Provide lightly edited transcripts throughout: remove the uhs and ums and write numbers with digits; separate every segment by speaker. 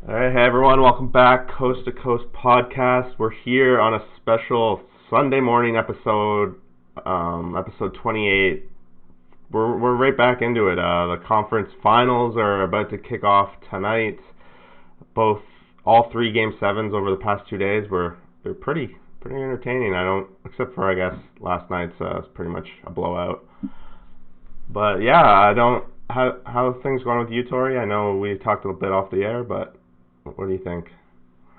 Speaker 1: All right, hey everyone, welcome back, Coast to Coast podcast. We're here on a special Sunday morning episode, episode 28. We're right back into it. The conference finals are about to kick off tonight. All three game sevens over the past 2 days they're pretty entertaining. I don't, except for I guess last night's was pretty much a blowout. But yeah, I don't. How are things going with you, Torrey? I know we talked a bit off the air, but what do you think?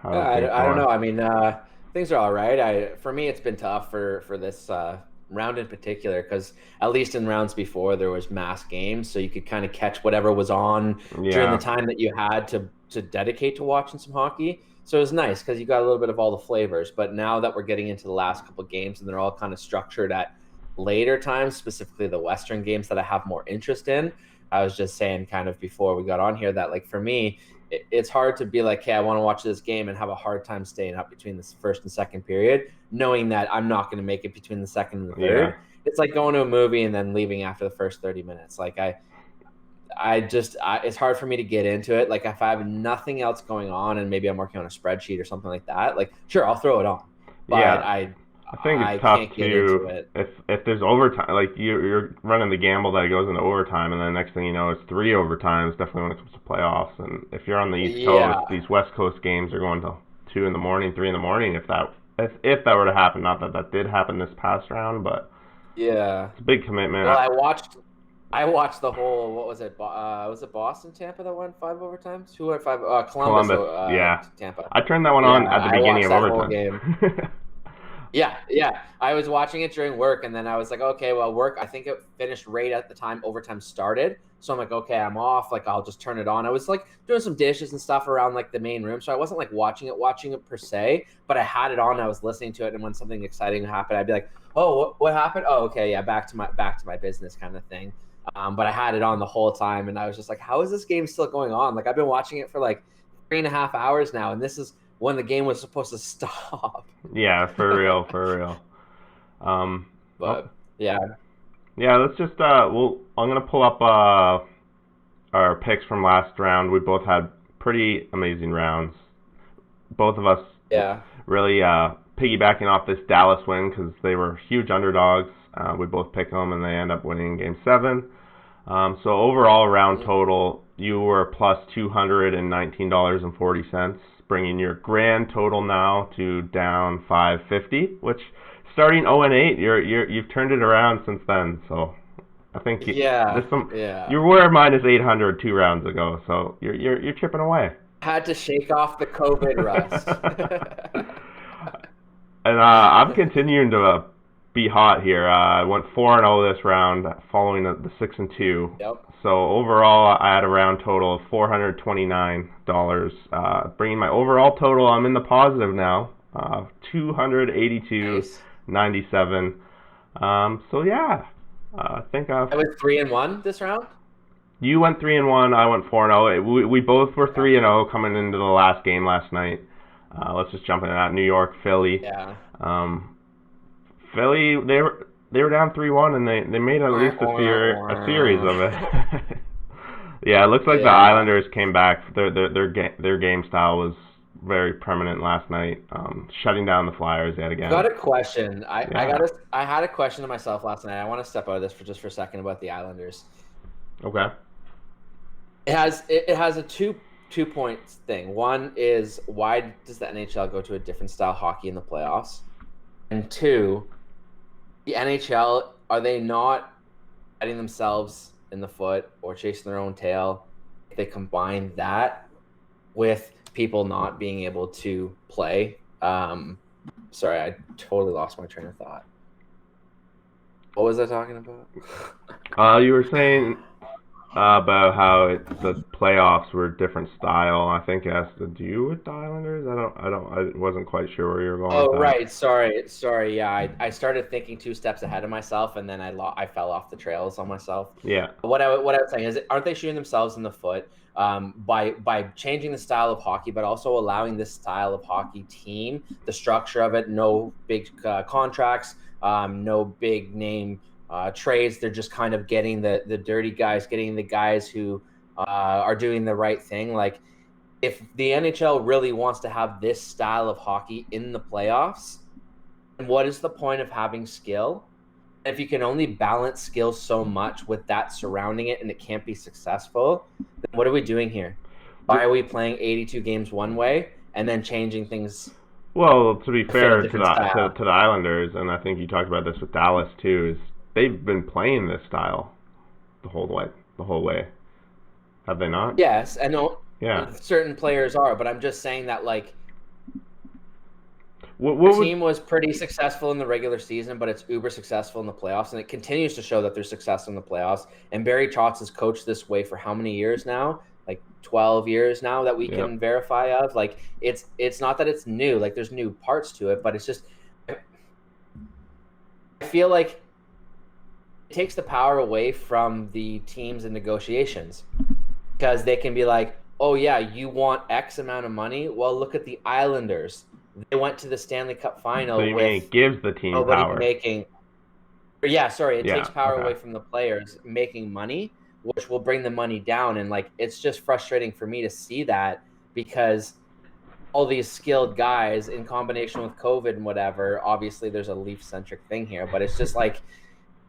Speaker 1: How
Speaker 2: Yeah,
Speaker 1: are things
Speaker 2: I don't
Speaker 1: going?
Speaker 2: know. I mean, things are all right. For me, it's been tough for this round in particular because at least in rounds before there was mass games, so you could kind of catch whatever was on during the
Speaker 1: Yeah,
Speaker 2: time that you had to dedicate to watching some hockey. So it was nice because you got a little bit of all the flavors. But now that we're getting into the last couple of games and they're all kind of structured at later times, specifically the Western games that I have more interest in. I was just saying kind of before we got on here that like for me it's hard to be like, hey, I want to watch this game and have a hard time staying up between the first and second period, knowing that I'm not going to make it between the second and the
Speaker 1: yeah,
Speaker 2: third. It's like going to a movie and then leaving after the first 30 minutes. Like it's hard for me to get into it. Like if I have nothing else going on and maybe I'm working on a spreadsheet or something like that, like sure, I'll throw it on, but
Speaker 1: yeah.
Speaker 2: I
Speaker 1: I think
Speaker 2: I
Speaker 1: it's tough
Speaker 2: can't get into
Speaker 1: to
Speaker 2: it.
Speaker 1: if there's overtime, like you're running the gamble that it goes into overtime, and then next thing you know, it's three overtimes. Definitely when it comes to playoffs, and if you're on the East Coast,
Speaker 2: Yeah,
Speaker 1: these West Coast games are going to 2 in the morning, 3 in the morning. If that were to happen, not that that did happen this past round, but
Speaker 2: yeah.
Speaker 1: it's a big commitment.
Speaker 2: Well, I watched the whole. What was it? Was it Boston, Tampa that won five overtimes? Who won five? Columbus,
Speaker 1: Columbus, yeah,
Speaker 2: Tampa.
Speaker 1: I turned that one
Speaker 2: Yeah,
Speaker 1: on at the
Speaker 2: I
Speaker 1: beginning
Speaker 2: watched
Speaker 1: of
Speaker 2: that whole
Speaker 1: overtime.
Speaker 2: game. Yeah, yeah. I was watching it during work, and then I was like, okay, well, work. I think it finished right at the time overtime started. So I'm like, okay, I'm off. Like, I'll just turn it on. I was like doing some dishes and stuff around like the main room, so I wasn't like watching it per se. But I had it on. I was listening to it, and when something exciting happened, I'd be like, oh, what happened? Oh, okay, yeah, back to my business kind of thing. But I had it on the whole time, and I was just like, how is this game still going on? Like, I've been watching it for like 3.5 hours now, and this is when the game was supposed to stop.
Speaker 1: Yeah, for real, for real. Um, oh,
Speaker 2: But yeah,
Speaker 1: yeah, let's just I'm gonna pull up our picks from last round. We both had pretty amazing rounds. Both of us
Speaker 2: yeah,
Speaker 1: really piggybacking off this Dallas win because they were huge underdogs. We both picked them and they end up winning Game 7. So overall round total, you were plus $219.40, bringing your grand total now to down 550, which starting 0-8, you've turned it around since then. So I think
Speaker 2: yeah,
Speaker 1: there's some
Speaker 2: yeah.
Speaker 1: you were minus 800 2 rounds ago, so you're chipping away.
Speaker 2: Had to shake off the COVID rust.
Speaker 1: And I'm continuing to be hot here. I went 4-0 this round, following the 6-2.
Speaker 2: Yep.
Speaker 1: So overall, I had a round total of $429, bringing my overall total. I'm in the positive now, 282.97.
Speaker 2: Nice.
Speaker 1: So yeah, I think
Speaker 2: I was 3-1 this round.
Speaker 1: you went 3-1. I went 4-0. We both were
Speaker 2: Okay.
Speaker 1: 3-0 coming into the last game last night. Let's just jump into that. New York, Philly.
Speaker 2: Yeah.
Speaker 1: Um, Philly, they were down 3-1 and they made at
Speaker 2: Wah,
Speaker 1: least
Speaker 2: wah,
Speaker 1: a series
Speaker 2: wah.
Speaker 1: of it. Yeah, it looks like the
Speaker 2: Yeah.
Speaker 1: Islanders came back. Their game style was very permanent last night, shutting down the Flyers yet
Speaker 2: Got
Speaker 1: again.
Speaker 2: a question.
Speaker 1: Yeah.
Speaker 2: I had a question to myself last night. I want to step out of this for a second about the Islanders.
Speaker 1: Okay.
Speaker 2: It has a two points thing. One is why does the NHL go to a different style hockey in the playoffs? And two, the NHL, are they not hitting themselves in the foot or chasing their own tail if they combine that with people not being able to play? Sorry, I totally lost my train of thought. What was I talking about?
Speaker 1: You were saying about how the playoffs were a different style. I think it has to do with the Islanders. I wasn't quite sure where you were going with
Speaker 2: Oh,
Speaker 1: that.
Speaker 2: right. Sorry. Yeah, I started thinking two steps ahead of myself, and then I fell off the trails on myself.
Speaker 1: Yeah.
Speaker 2: What I was saying is, aren't they shooting themselves in the foot by changing the style of hockey, but also allowing this style of hockey team, the structure of it, no big contracts, no big name trades. They're just kind of getting the dirty guys, getting the guys who are doing the right thing. Like if the NHL really wants to have this style of hockey in the playoffs, then what is the point of having skill? If you can only balance skill so much with that surrounding it and it can't be successful, then what are we doing here? Why are we playing 82 games one way and then changing things
Speaker 1: Well, to be
Speaker 2: to fit a
Speaker 1: fair to
Speaker 2: different style?
Speaker 1: the Islanders, and I think you talked about this with Dallas too, is they've been playing this style the whole way. The whole way, have they not?
Speaker 2: Yes, I know
Speaker 1: Yeah.
Speaker 2: certain players are, but I'm just saying that like
Speaker 1: What
Speaker 2: the
Speaker 1: would
Speaker 2: team was pretty successful in the regular season, but it's uber successful in the playoffs, and it continues to show that they're successful in the playoffs. And Barry Trotz has coached this way for how many years now? Like 12 years now that we
Speaker 1: yeah.
Speaker 2: can verify of. Like it's not that it's new, like there's new parts to it, but it's just I feel like it takes the power away from the teams in negotiations because they can be like, oh yeah, you want X amount of money? Well, look at the Islanders. They went to the Stanley Cup final
Speaker 1: So you mean
Speaker 2: with
Speaker 1: it gives the team
Speaker 2: nobody
Speaker 1: power?
Speaker 2: making. Yeah, sorry, it takes power
Speaker 1: okay.
Speaker 2: away from the players making money, which will bring the money down. And like, it's just frustrating for me to see that because all these skilled guys in combination with COVID and whatever, obviously there's a Leaf centric thing here, but it's just like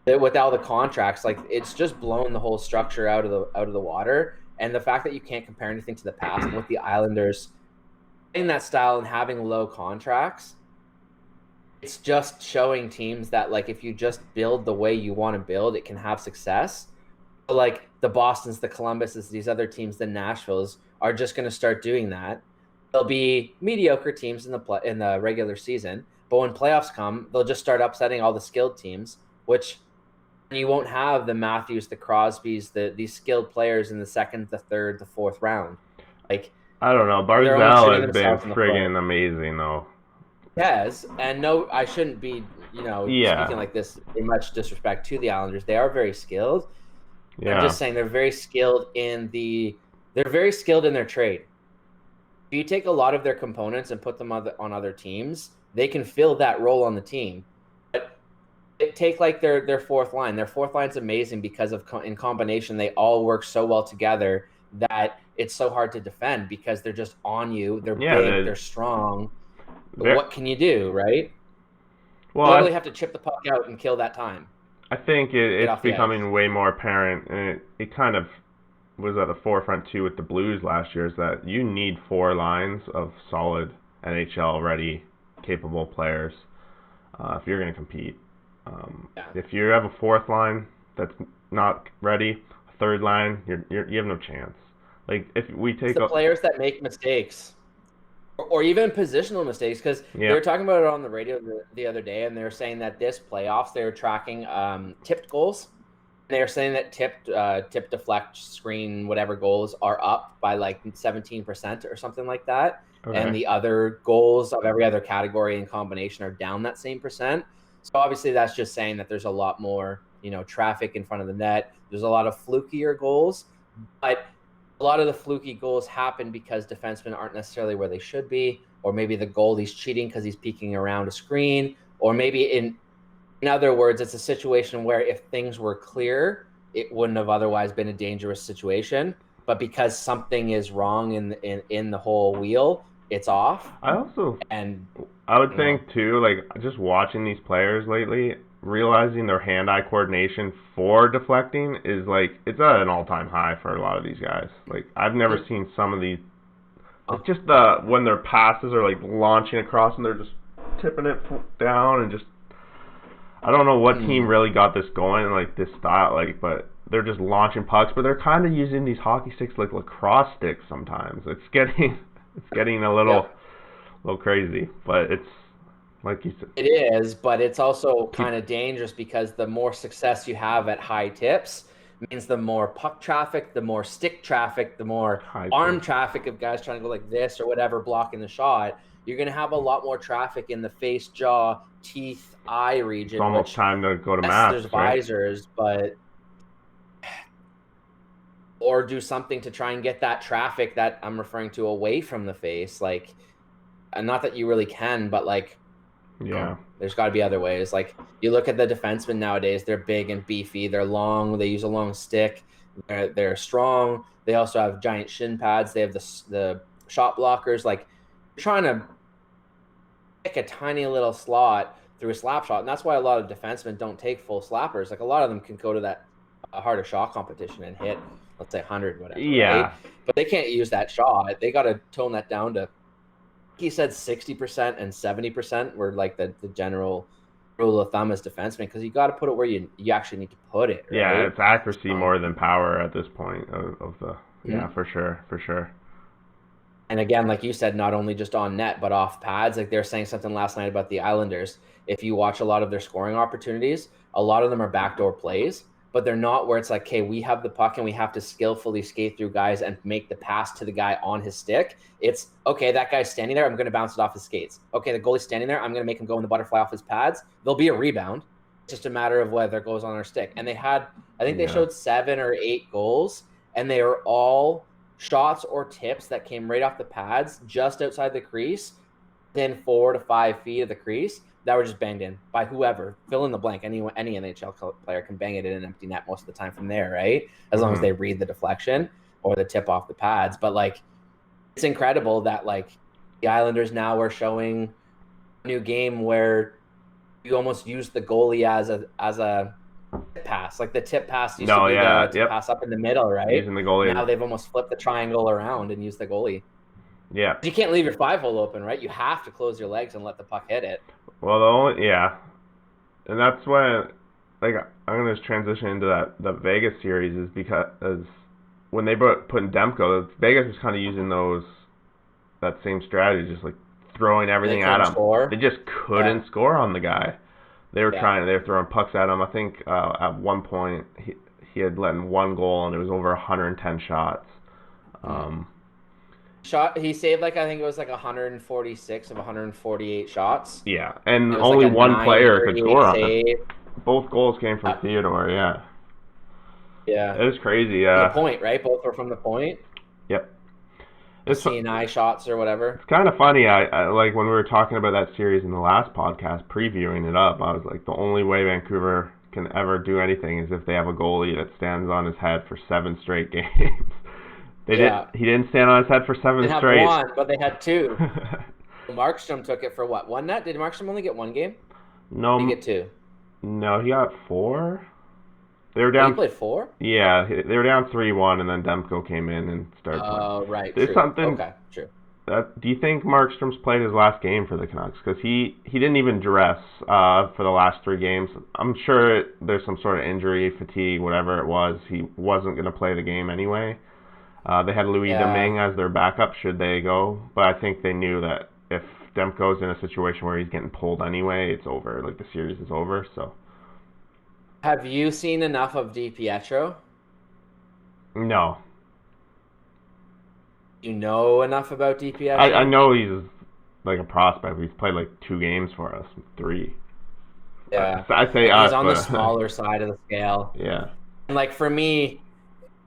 Speaker 2: with all the contracts, like it's just blown the whole structure out of the water. And the fact that you can't compare anything to the past and with the Islanders in that style and having low contracts, it's just showing teams that like if you just build the way you want to build, it can have success. So, like the Bostons, the Columbuses, these other teams, the Nashvilles are just going to start doing that. They'll be mediocre teams in the regular season, but when playoffs come, they'll just start upsetting all the skilled teams, which you won't have the Matthews, the Crosbys, these skilled players in the second, the third, the fourth round. Like
Speaker 1: I don't know.
Speaker 2: they're only shooting
Speaker 1: Barzal has been
Speaker 2: themselves in the
Speaker 1: friggin'
Speaker 2: foot.
Speaker 1: amazing though.
Speaker 2: Yes, and no, I shouldn't be, speaking like this in much disrespect to the Islanders. They are very skilled.
Speaker 1: Yeah.
Speaker 2: I'm just saying they're very skilled they're very skilled in their trade. If you take a lot of their components and put them on other teams, they can fill that role on the team. But take like their fourth line. Their fourth line's amazing because in combination they all work so well together that it's so hard to defend because they're just on you. They're big, they're strong. What can you do, right? Well, you literally have to chip the puck out and kill that time.
Speaker 1: I think it's becoming way more apparent, and it kind of was at the forefront too with the Blues last year, is that you need 4 lines of solid NHL-ready, capable players if you're going to compete. If you have a fourth line that's not ready, a third line, you have no chance. Like if we take
Speaker 2: it's the players that make mistakes. Or even positional mistakes, because they were talking about it on the radio the other day, and they were saying that this playoffs they were tracking tipped goals. They were saying that tip, deflect, screen, whatever goals are up by like 17% or something like that, and the other goals of every other category in combination are down that same percent. So obviously that's just saying that there's a lot more traffic in front of the net. There's a lot of flukier goals, but a lot of the fluky goals happen because defensemen aren't necessarily where they should be, or maybe the goalie's cheating because he's peeking around a screen, or maybe in other words, it's a situation where if things were clear, it wouldn't have otherwise been a dangerous situation. But because something is wrong in the whole wheel, it's off.
Speaker 1: I would think too, like just watching these players lately, realizing their hand-eye coordination for deflecting is like it's at an all-time high for a lot of these guys. Like I've never seen some of these. It's just when their passes are like launching across and they're just tipping it down and just. I don't know what team really got this going, like this style, but they're just launching pucks, but they're kind of using these hockey sticks like lacrosse sticks sometimes. It's getting a little crazy, but it's. Like you said.
Speaker 2: It is, but it's also kind of dangerous because the more success you have at high tips means the more puck traffic, the more stick traffic, the more arm traffic of guys trying to go like this or whatever, blocking the shot. You're going to have a lot more traffic in the face, jaw, teeth, eye region.
Speaker 1: It's almost time to go to mass.
Speaker 2: There's visors, but or do something to try and get that traffic that I'm referring to away from the face. Like, and not that you really can, but like.
Speaker 1: Yeah.
Speaker 2: There's got to be other ways. Like you look at the defensemen nowadays, they're big and beefy. They're long. They use a long stick. They're strong. They also have giant shin pads. They have the shot blockers, like trying to pick a tiny little slot through a slap shot, and that's why a lot of defensemen don't take full slappers. Like a lot of them can go to that harder shot competition and hit, let's say 100, whatever, right? But they can't use that shot. They got to tone that down to, he said 60% and 70% were like the general rule of thumb as defensemen, because you got to put it where you actually need to put it. Right?
Speaker 1: Yeah, it's accuracy more than power at this point of the. Yeah, for sure.
Speaker 2: And again, like you said, not only just on net, but off pads. Like they were saying something last night about the Islanders. If you watch a lot of their scoring opportunities, a lot of them are backdoor plays, but they're not where it's like, okay, we have the puck and we have to skillfully skate through guys and make the pass to the guy on his stick. It's, okay, that guy's standing there, I'm going to bounce it off his skates. Okay, the goalie's standing there, I'm going to make him go in the butterfly off his pads. There'll be a rebound. It's just a matter of whether it goes on our stick. And they had, I think they showed 7 or 8 goals, and they were all shots or tips that came right off the pads just outside the crease, within 4 to 5 feet of the crease, that were just banged in by whoever. Fill in the blank. Any NHL player can bang it in an empty net most of the time from there, right? As long as they read the deflection or the tip off the pads. But like, it's incredible that like the Islanders now are showing a new game where you almost use the goalie as a pass. Like the tip pass used to be the tip pass up in the middle, right?
Speaker 1: Using the goalie.
Speaker 2: Now they've almost flipped the triangle around and used the goalie.
Speaker 1: Yeah.
Speaker 2: You can't leave your 5-hole open, right? You have to close your legs and let the puck hit it.
Speaker 1: Well, and that's why, like, I'm gonna just transition into the Vegas series is because when they put in Demko, Vegas was kind of using that same strategy, just like throwing everything at him. They just couldn't score on the guy. They were they were throwing pucks at him. I think at one point he had let in 1 goal and it was over 110 shots.
Speaker 2: He saved I think it was 146 of 148 shots.
Speaker 1: Yeah, and only one player could score on it. Both goals came from Theodore. Yeah. It was crazy. Yeah.
Speaker 2: The point, right? Both were from the point.
Speaker 1: Yep.
Speaker 2: It's CNI shots or whatever.
Speaker 1: It's kind of funny. I like when we were talking about that series in the last podcast, previewing it up. I was like, the only way Vancouver can ever do anything is if they have a goalie that stands on his head for 7 straight games. He didn't stand on his head for 7 straight.
Speaker 2: They had 1, but they had 2. Markstrom took it for what? 1 net? Did Markstrom only get 1 game?
Speaker 1: No.
Speaker 2: Did he get 2?
Speaker 1: No, he got 4. They were down.
Speaker 2: He played 4?
Speaker 1: Yeah, they were down 3-1, and then Demko came in and started playing.
Speaker 2: Oh, right.
Speaker 1: There's
Speaker 2: true.
Speaker 1: something.
Speaker 2: Okay, true.
Speaker 1: Do you think Markstrom's played his last game for the Canucks? Because he didn't even dress for the last 3 games. I'm sure there's some sort of injury, fatigue, whatever it was. He wasn't going to play the game anyway. They had Louis Domingue as their backup should they go, but I think they knew that if Demko's in a situation where he's getting pulled anyway, it's over. Like the series is over. So,
Speaker 2: have you seen enough of DiPietro?
Speaker 1: No.
Speaker 2: You know enough about DiPietro?
Speaker 1: I know he's like a prospect. He's played 2 games for us, 3.
Speaker 2: Yeah,
Speaker 1: I say
Speaker 2: he's on the smaller side of the scale.
Speaker 1: Yeah,
Speaker 2: and for me.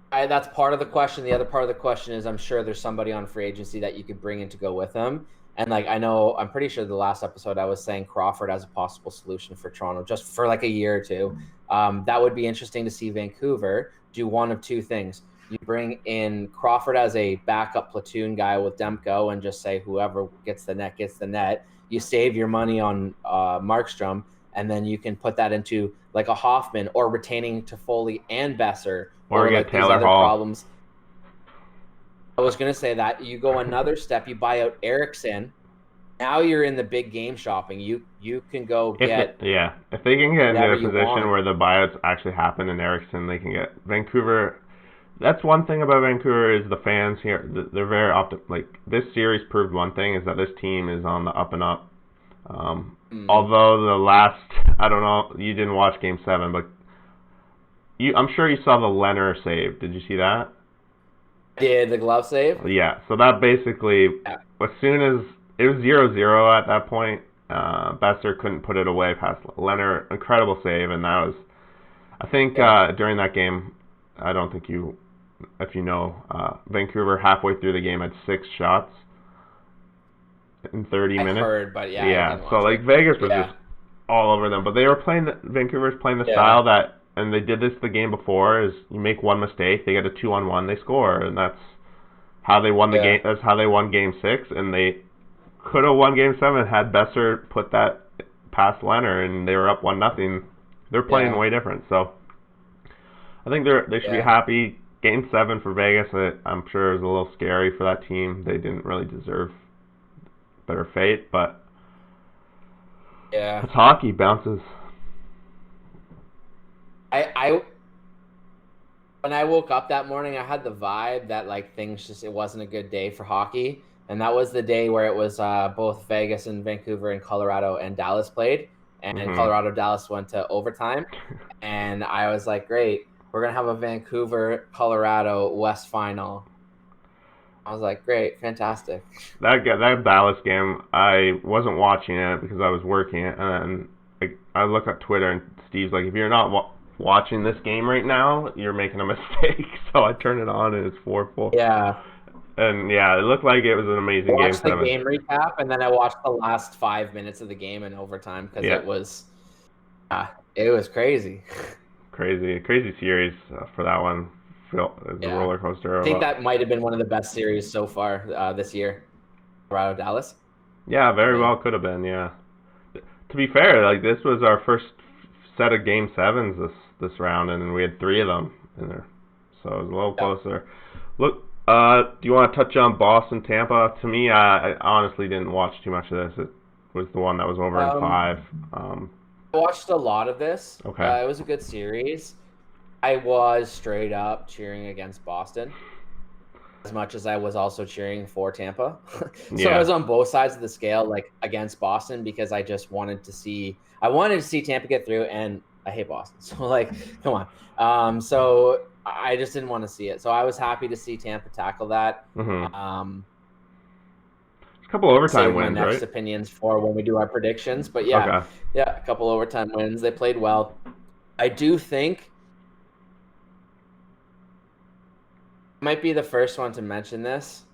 Speaker 2: That's part of the question. The other part of the question is I'm sure there's somebody on free agency that you could bring in to go with him. And I'm pretty sure the last episode I was saying Crawford as a possible solution for Toronto just for a year or 2. That would be interesting to see Vancouver do one of 2 things. You bring in Crawford as a backup platoon guy with Demko and just say whoever gets the net gets the net. You save your money on Markstrom, and then you can put that into a Hoffman or retaining Toffoli and Besser.
Speaker 1: Or get Taylor Hall.
Speaker 2: Problems. I was going to say that. You go another step. You buy out Eriksson. Now you're in the big game shopping. You can go get...
Speaker 1: If they can get into a position where the buyouts actually happen in Eriksson, they can get... Vancouver... That's one thing about Vancouver is the fans here. They're very this series proved one thing, is that this team is on the up and up. Although the last... I don't know, you didn't watch Game 7, but... I'm sure you saw the Leonard save. Did you see that?
Speaker 2: Did the glove save?
Speaker 1: Yeah. So that basically, as soon as it was 0-0 at that point, Besser couldn't put it away past Leonard. Incredible save, and that was, I think, during that game. I don't think if you know, Vancouver halfway through the game had 6 shots in 30 minutes. I
Speaker 2: heard, but
Speaker 1: so Vegas was just all over them, but they were Vancouver's playing the style that. And they did this the game before, is you make one mistake, they get a 2-on-1, they score, and that's how they won the game. That's how they won Game 6, and they could have won Game 7 had Besser put that past Leonard, and they were up 1-0. They're playing way different, so I think they should be happy. Game 7 for Vegas, I'm sure, is a little scary for that team. They didn't really deserve better fate, but it's hockey, bounces.
Speaker 2: When I woke up that morning, I had the vibe that like it wasn't a good day for hockey, and that was the day where it was both Vegas and Vancouver and Colorado and Dallas played, and Colorado Dallas went to overtime, and I was like, great, we're gonna have a Vancouver Colorado West final. I was like, great, fantastic.
Speaker 1: That Dallas game, I wasn't watching it because I was working it, and I look at Twitter and Steve's like, if you're not watching this game right now, you're making a mistake. So I turned it on and it's 4-4.
Speaker 2: Yeah.
Speaker 1: And yeah, it looked like it was an amazing game. I
Speaker 2: watched the game recap, and then I watched the last 5 minutes of the game in overtime because it was crazy.
Speaker 1: Crazy series for that one. It's a roller coaster.
Speaker 2: I think that might have been one of the best series so far this year. Colorado Dallas.
Speaker 1: Yeah, very well could have been. Yeah. To be fair, like this was our first set of Game 7s this round, and we had 3 of them in there, so it was a little closer. Look, do you want to touch on Boston Tampa? To me, I honestly didn't watch too much of this. It was the one that was over in 5.
Speaker 2: I watched a lot of this.
Speaker 1: Okay.
Speaker 2: It was a good series. I was straight up cheering against Boston as much as I was also cheering for Tampa. So I was on both sides of the scale, like against Boston, because I just wanted to see Tampa get through, and I hate Boston. So like, come on. So I just didn't want to see it. So I was happy to see Tampa tackle that.
Speaker 1: A couple overtime wins,
Speaker 2: my next opinions for when we do our predictions, but a couple overtime wins. They played well. I do think might be the first one to mention this.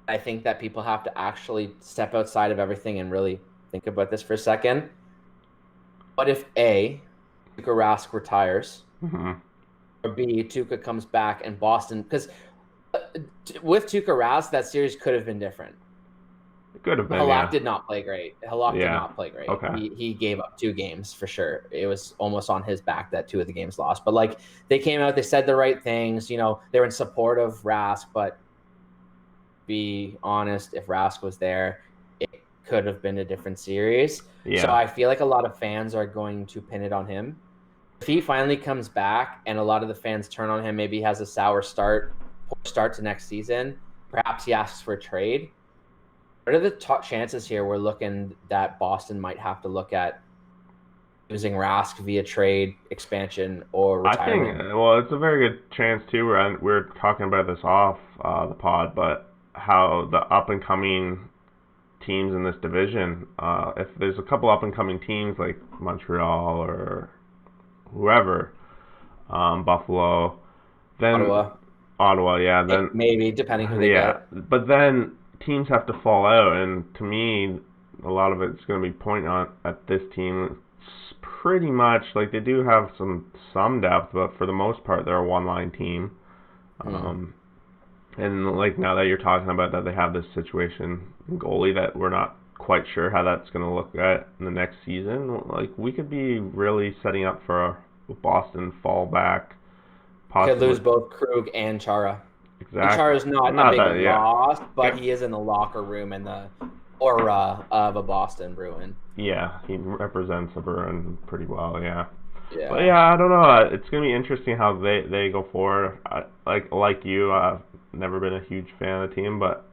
Speaker 2: I think that people have to actually step outside of everything and really think about this for a second. What if A, Tuukka Rask retires, or B, Tuukka comes back and Boston? Because with Tuukka Rask, that series could have been different.
Speaker 1: It could have been.
Speaker 2: Halak did not play great. Did not play great.
Speaker 1: Okay.
Speaker 2: He gave up 2 games for sure. It was almost on his back that 2 of the games lost. But like they came out, they said the right things. You know, they were in support of Rask. But be honest, if Rask was there, it could have been a different series.
Speaker 1: Yeah.
Speaker 2: So I feel like a lot of fans are going to pin it on him. If he finally comes back and a lot of the fans turn on him, maybe he has a sour start to next season. Perhaps he asks for a trade. What are the top chances here we're looking that Boston might have to look at using Rask via trade, expansion, or retirement?
Speaker 1: I think, it's a very good chance, too. We're talking about this off the pod, but how the up-and-coming teams in this division, if there's a couple up-and-coming teams like Montreal or whoever, Buffalo, then Ottawa, then
Speaker 2: maybe, depending who they get.
Speaker 1: But then teams have to fall out, and to me, a lot of it's going to be pointing at this team. It's pretty much like they do have some depth, but for the most part, they're a one-line team. And like now that you're talking about that, they have this situation in goalie that we're not quite sure how that's going to look at in the next season. Like we could be really setting up for a Boston fallback.
Speaker 2: Could lose both Krug and Chara.
Speaker 1: Exactly.
Speaker 2: And Chara's not a big loss, but he is in the locker room and the aura of a Boston Bruin.
Speaker 1: Yeah, he represents a Bruin pretty well, yeah.
Speaker 2: Yeah.
Speaker 1: But yeah, I don't know. It's going to be interesting how they go forward. Like you, I've never been a huge fan of the team, but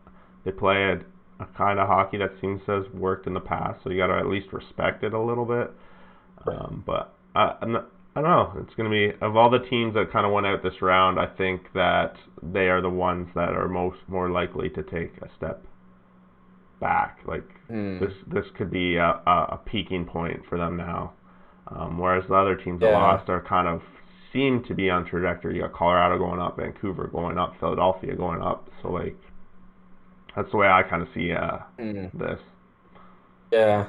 Speaker 1: they play a kind of hockey that seems to have worked in the past, so you got to at least respect it a little bit. But I don't know. It's going to be, of all the teams that kind of went out this round, I think that they are the ones that are more likely to take a step back. Like this could be a peaking point for them now. Whereas the other teams that lost are kind of seem to be on trajectory. You got Colorado going up, Vancouver going up, Philadelphia going up. So like that's the way I kind of see this.
Speaker 2: Yeah,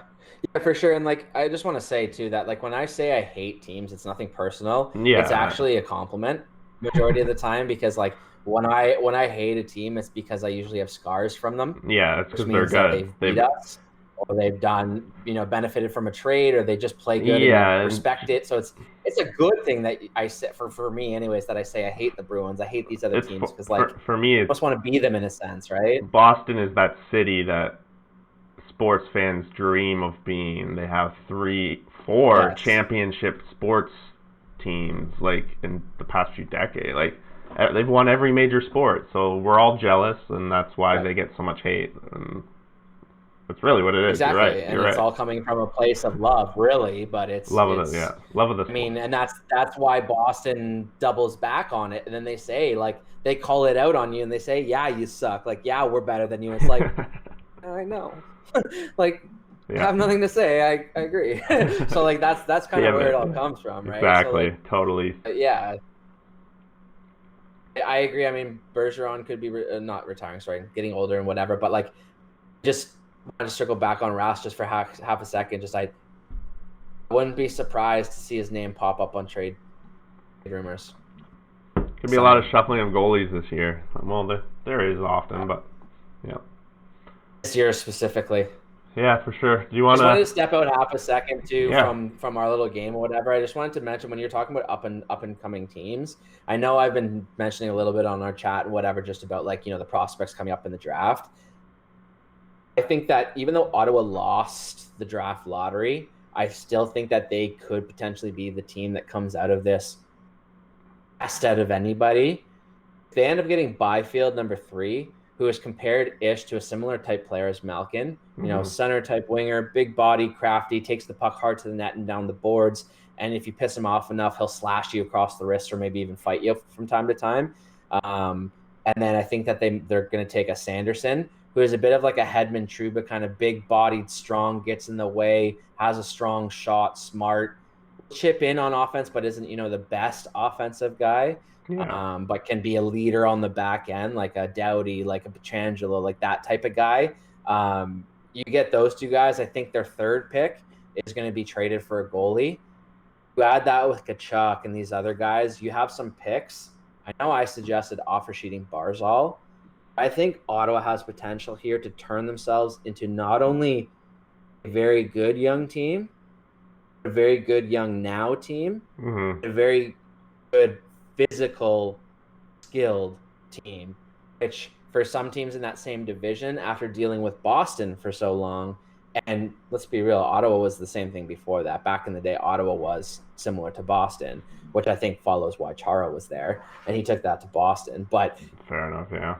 Speaker 2: for sure. And like I just want to say too that like when I say I hate teams, it's nothing personal.
Speaker 1: Yeah.
Speaker 2: It's actually a compliment majority of the time, because like when I hate a team, it's because I usually have scars from them.
Speaker 1: Yeah, it's
Speaker 2: Which
Speaker 1: because they're
Speaker 2: means that
Speaker 1: good.
Speaker 2: they've beat us, or they've done, benefited from a trade, or they just play good and you
Speaker 1: Yeah,
Speaker 2: respect it. So it's a good thing that I say, for me anyways, that I say I hate the Bruins. I hate these other
Speaker 1: it's
Speaker 2: teams because
Speaker 1: for me.
Speaker 2: I
Speaker 1: It's
Speaker 2: just want to be them in a sense, right?
Speaker 1: Boston is that city that sports fans dream of being. They have 4
Speaker 2: Yes.
Speaker 1: championship sports teams like in the past few decades. Like they've won every major sport, so we're all jealous, and that's why
Speaker 2: Right.
Speaker 1: they get so much hate. And that's really what it is. You're right.
Speaker 2: Exactly. And
Speaker 1: You're
Speaker 2: it's
Speaker 1: right.
Speaker 2: all coming from a place of love, really, but
Speaker 1: Love of the
Speaker 2: I
Speaker 1: sport.
Speaker 2: mean, and that's why Boston doubles back on it. And then they say, like, they call it out on you and they say, yeah, you suck. Like, yeah, we're better than you. It's like, I know. Like, I
Speaker 1: Yeah.
Speaker 2: have nothing to say. I agree. So like that's kind
Speaker 1: Yeah,
Speaker 2: of where it all
Speaker 1: but
Speaker 2: comes from, right? So
Speaker 1: exactly,
Speaker 2: like
Speaker 1: totally.
Speaker 2: yeah, I agree. I mean, Bergeron could be not retiring, sorry, getting older and whatever, but like just want to circle back on Ross just for half a second. Just I wouldn't be surprised to see his name pop up on trade rumors.
Speaker 1: Could be a lot of shuffling of goalies this year. Well, there is often, but yeah.
Speaker 2: This year specifically.
Speaker 1: Yeah, for sure. Do you
Speaker 2: I
Speaker 1: want
Speaker 2: just wanted
Speaker 1: to?
Speaker 2: to step out half a second too
Speaker 1: Yeah.
Speaker 2: from our little game or whatever. I just wanted to mention when you're talking about up and coming teams. I know I've been mentioning a little bit on our chat and whatever, just about like the prospects coming up in the draft. I think that even though Ottawa lost the draft lottery, I still think that they could potentially be the team that comes out of this best out of anybody. If they end up getting Byfield number 3, who is compared-ish to a similar type player as Malkin, center type winger, big body, crafty, takes the puck hard to the net and down the boards. And if you piss him off enough, he'll slash you across the wrist or maybe even fight you from time to time. And then I think that they're going to take a Sanderson, who is a bit of like a Hedman Truba, kind of big-bodied, strong, gets in the way, has a strong shot, smart, chip in on offense, but isn't the best offensive guy.
Speaker 1: Yeah.
Speaker 2: But can be a leader on the back end, like a Doughty, like a Pietrangelo, like that type of guy. You get those two guys. I think their third pick is going to be traded for a goalie. You add that with Kachuk and these other guys, you have some picks. I know I suggested offer sheeting Barzal. I think Ottawa has potential here to turn themselves into not only a very good young team, a very good young now team, a very good physical, skilled team, which for some teams in that same division, after dealing with Boston for so long, and let's be real, Ottawa was the same thing before that. Back in the day, Ottawa was similar to Boston, which I think follows why Chara was there, and he took that to Boston. But
Speaker 1: fair enough, yeah.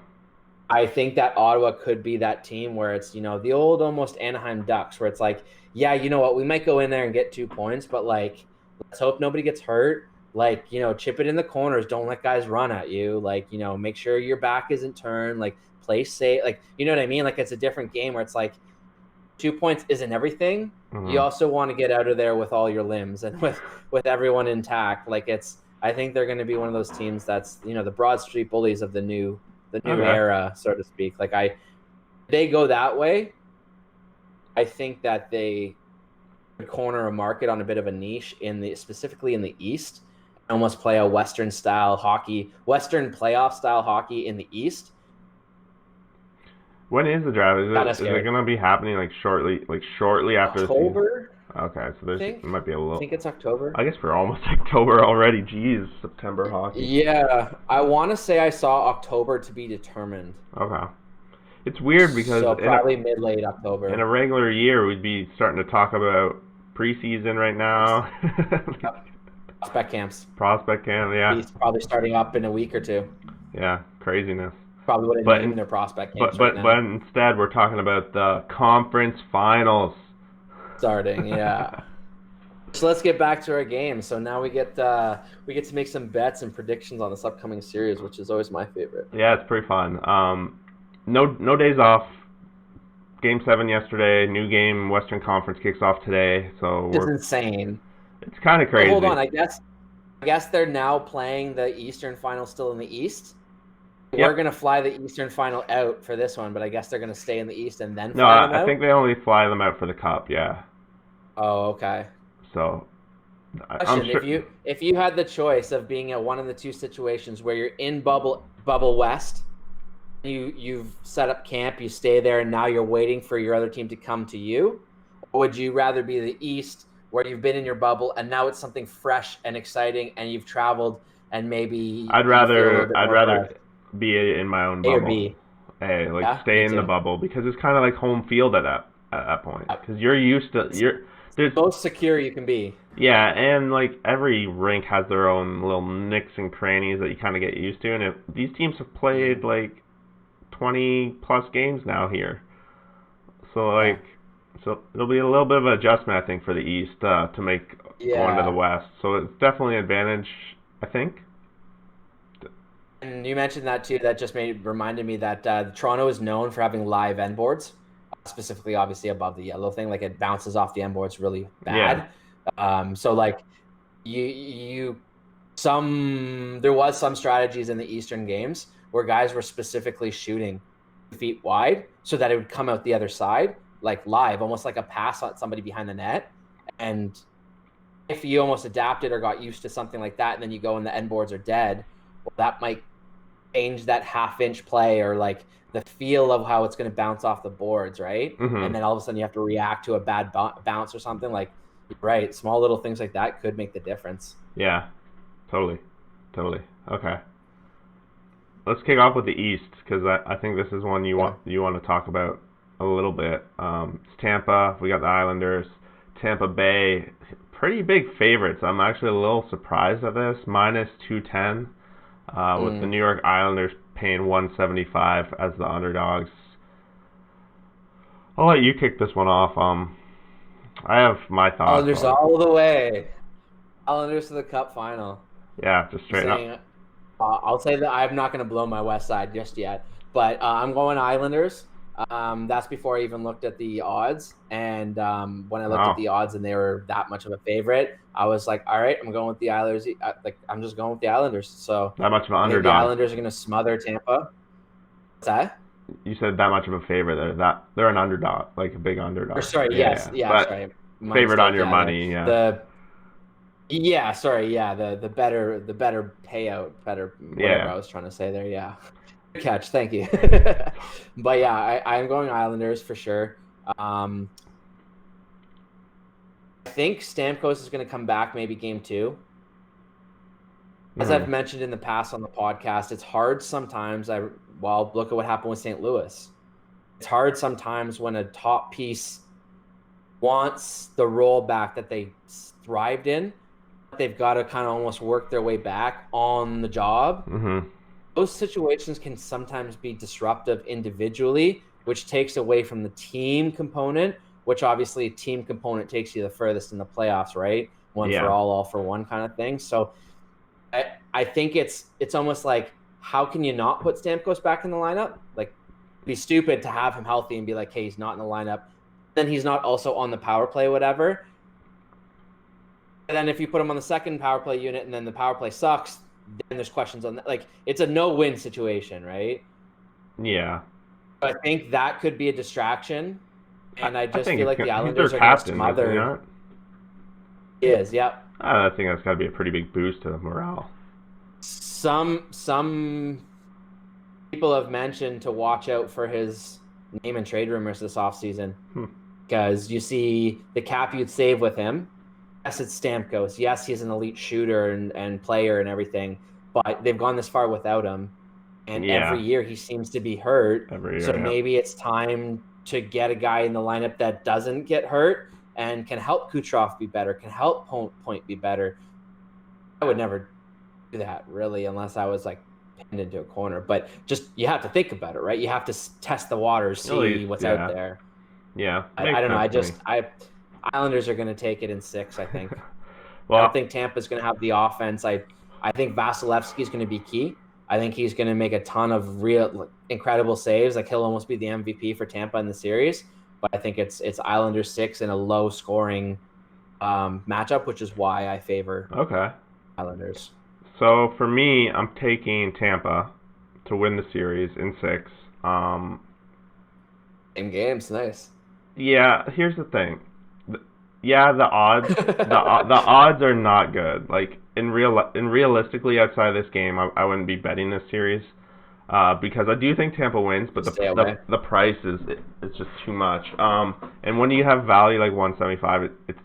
Speaker 2: I think that Ottawa could be that team where it's, the old almost Anaheim Ducks, where it's like, yeah, you know what, we might go in there and get 2 points, but like, let's hope nobody gets hurt. Like, chip it in the corners. Don't let guys run at you. Like, make sure your back isn't turned. Like, play safe. Like, you know what I mean? Like, it's a different game where it's like 2 points isn't everything. You also want to get out of there with all your limbs and with everyone intact. Like, I think they're going to be one of those teams that's, the Broad Street Bullies of the new era, so to speak. Like, they go that way. I think that they corner a market on a bit of a niche specifically in the East. Almost play a Western playoff style hockey in the East.
Speaker 1: When is the draft? Is it gonna be happening like shortly after
Speaker 2: October?
Speaker 1: Okay, so it might be a little.
Speaker 2: I think it's October.
Speaker 1: I guess we're almost October already. Jeez, September hockey.
Speaker 2: Yeah, I want to say I saw October to be determined.
Speaker 1: Okay. It's weird because
Speaker 2: so probably mid-late October.
Speaker 1: In a regular year, we'd be starting to talk about preseason right now. Prospect camp, yeah.
Speaker 2: He's probably starting up in a week or 2.
Speaker 1: Yeah, craziness.
Speaker 2: Probably would have named their prospect camps
Speaker 1: but instead, we're talking about the conference finals.
Speaker 2: Starting, yeah. So let's get back to our game. So now we get to make some bets and predictions on this upcoming series, which is always my favorite.
Speaker 1: Yeah, it's pretty fun. No days off. Game 7 yesterday. New game. Western Conference kicks off today. So
Speaker 2: it's insane.
Speaker 1: It's kind of crazy.
Speaker 2: So hold on, I guess they're now playing the Eastern Final still in the East. Yep. We're gonna fly the Eastern Final out for this one, but I guess they're gonna stay in the East and then fly them out?
Speaker 1: I think they only fly them out for the Cup. Yeah.
Speaker 2: Oh, okay.
Speaker 1: So.
Speaker 2: I'm sure. If you had the choice of being at one of the two situations where you're in bubble bubble West. You've set up camp, you stay there, and now you're waiting for your other team to come to you? Or would you rather be the East, where you've been in your bubble, and now it's something fresh and exciting, and you've traveled, and maybe
Speaker 1: I'd
Speaker 2: you feel a little
Speaker 1: rather
Speaker 2: bit
Speaker 1: I'd
Speaker 2: more
Speaker 1: rather
Speaker 2: fresh?
Speaker 1: be in my own
Speaker 2: A or
Speaker 1: bubble.
Speaker 2: B?
Speaker 1: Hey, like
Speaker 2: Yeah,
Speaker 1: stay
Speaker 2: me
Speaker 1: in the
Speaker 2: too.
Speaker 1: bubble because it's kind of like home field at that point
Speaker 2: Yeah.
Speaker 1: because you're used to there's
Speaker 2: Most secure you can be.
Speaker 1: yeah, and like every rink has their own little nicks and crannies that you kind of get used to, and these teams have played like 20 plus games now here, so
Speaker 2: Yeah.
Speaker 1: so it'll be a little bit of an adjustment I think for the East to make going to the
Speaker 2: Yeah.
Speaker 1: West, so it's definitely an advantage I think.
Speaker 2: And you mentioned that too. That just reminded me that Toronto is known for having live end boards, specifically, obviously above the yellow thing. Like it bounces off the end boards really
Speaker 1: Yeah.
Speaker 2: bad. So like you there was some strategies in the Eastern games where guys were specifically shooting feet wide so that it would come out the other side, like live, almost like a pass on somebody behind the net. And if you almost adapted or got used to something like that, and then you go and the end boards are dead, well, that might change that half-inch play or like the feel of how it's going to bounce off the boards, right? And
Speaker 1: Mhm.
Speaker 2: then all of a sudden you have to react to a bad bounce or something. Like, right, small little things like that could make the difference.
Speaker 1: Yeah. Totally. Totally. Okay. Let's kick off with the East because I think this is one
Speaker 2: Yeah.
Speaker 1: you want to talk about a little bit. It's Tampa. We got the Islanders. Tampa Bay, pretty big favorites. I'm actually a little surprised at this. Minus 210, with the
Speaker 2: Mm.
Speaker 1: New York Islanders paying 175 as the underdogs. I'll let you kick this one off. I have my thoughts
Speaker 2: Islanders
Speaker 1: on.
Speaker 2: all the way. Islanders to the Cup final.
Speaker 1: Yeah, just
Speaker 2: I'm
Speaker 1: straight up.
Speaker 2: saying, I'll say that I'm not going to blow my West Side just yet, but I'm going Islanders. That's before I even looked at the odds, and when I looked at
Speaker 1: Oh,
Speaker 2: the odds and they were that much of a favorite, I was like, all right, I'm going with the Islanders. Like I'm just going with the Islanders. So
Speaker 1: that much of an
Speaker 2: I think the
Speaker 1: underdog.
Speaker 2: Islanders are going to smother Tampa. What's that?
Speaker 1: You said that much of a favorite. They're an underdog, like a big
Speaker 2: Or
Speaker 1: underdog.
Speaker 2: sorry,
Speaker 1: Yeah,
Speaker 2: yes,
Speaker 1: yeah.
Speaker 2: yeah,
Speaker 1: But
Speaker 2: sorry, my
Speaker 1: favored on
Speaker 2: mistake.
Speaker 1: your
Speaker 2: Yeah,
Speaker 1: money. Yeah,
Speaker 2: the yeah, sorry, yeah, the better payout, better whatever
Speaker 1: yeah.
Speaker 2: I was trying to say there. Yeah, good catch, thank you. But yeah, I'm going Islanders for sure. Um, I think Stamkos is going to come back maybe game 2. As I've
Speaker 1: Mhm.
Speaker 2: mentioned in the past on the podcast, it's hard sometimes. Well, look at what happened with St. Louis. It's hard sometimes when a top piece wants the role back that they thrived in. They've got to kind of almost work their way back on the job.
Speaker 1: Mhm.
Speaker 2: Those situations can sometimes be disruptive individually, which takes away from the team component, which obviously a team component takes you the furthest in the playoffs, right? One for
Speaker 1: Yeah.
Speaker 2: all for one kind of thing. So I think it's almost like, how can you not put Stamkos back in the lineup? Like, it'd be stupid to have him healthy and be like, hey, he's not in the lineup. Then he's not also on the power play, whatever. And then if you put him on the second power play unit and then the power play sucks, then there's questions on that. Like, it's a no-win situation, right?
Speaker 1: Yeah.
Speaker 2: I think that could be a distraction. And I
Speaker 1: I
Speaker 2: just
Speaker 1: think
Speaker 2: feel like the
Speaker 1: he's their
Speaker 2: Islanders are going to
Speaker 1: captain, is he
Speaker 2: smother.
Speaker 1: not?
Speaker 2: He is, yep.
Speaker 1: I think that's got to be a pretty big boost to morale.
Speaker 2: Some people have mentioned to watch out for his name and trade rumors this offseason, because you see the cap you'd save with him. Yes, it's Stamkos. Yes, he's an elite shooter and player and everything, but they've gone this far without him. And every
Speaker 1: Yeah.
Speaker 2: year he seems to be hurt.
Speaker 1: Every
Speaker 2: So
Speaker 1: year. Yeah.
Speaker 2: maybe it's time to get a guy in the lineup that doesn't get hurt and can help Kucherov be better, can help Point be better. I would never do that, really, unless I was like pinned into a corner. But just, you have to think about it, right? You have to test the waters, see
Speaker 1: least,
Speaker 2: what's
Speaker 1: yeah.
Speaker 2: out there.
Speaker 1: Yeah.
Speaker 2: I don't know.
Speaker 1: Makes sense to me.
Speaker 2: Islanders are going to take it in 6, I think. I
Speaker 1: Well,
Speaker 2: don't think Tampa's going to have the offense. I think Vasilevsky is going to be key. I think he's going to make a ton of real incredible saves. Like, he'll almost be the MVP for Tampa in the series. But I think it's Islanders 6 in a low scoring matchup, which is why I favor
Speaker 1: okay.
Speaker 2: Islanders.
Speaker 1: So for me, I'm taking Tampa to win the series in 6.
Speaker 2: In games, nice.
Speaker 1: Yeah, here's the thing. Yeah, the odds the odds are not good. Like realistically outside of this game, I wouldn't be betting this series. because I do think Tampa wins, but
Speaker 2: Stay away.
Speaker 1: the price is it's just too much. And when you have value like 175, it's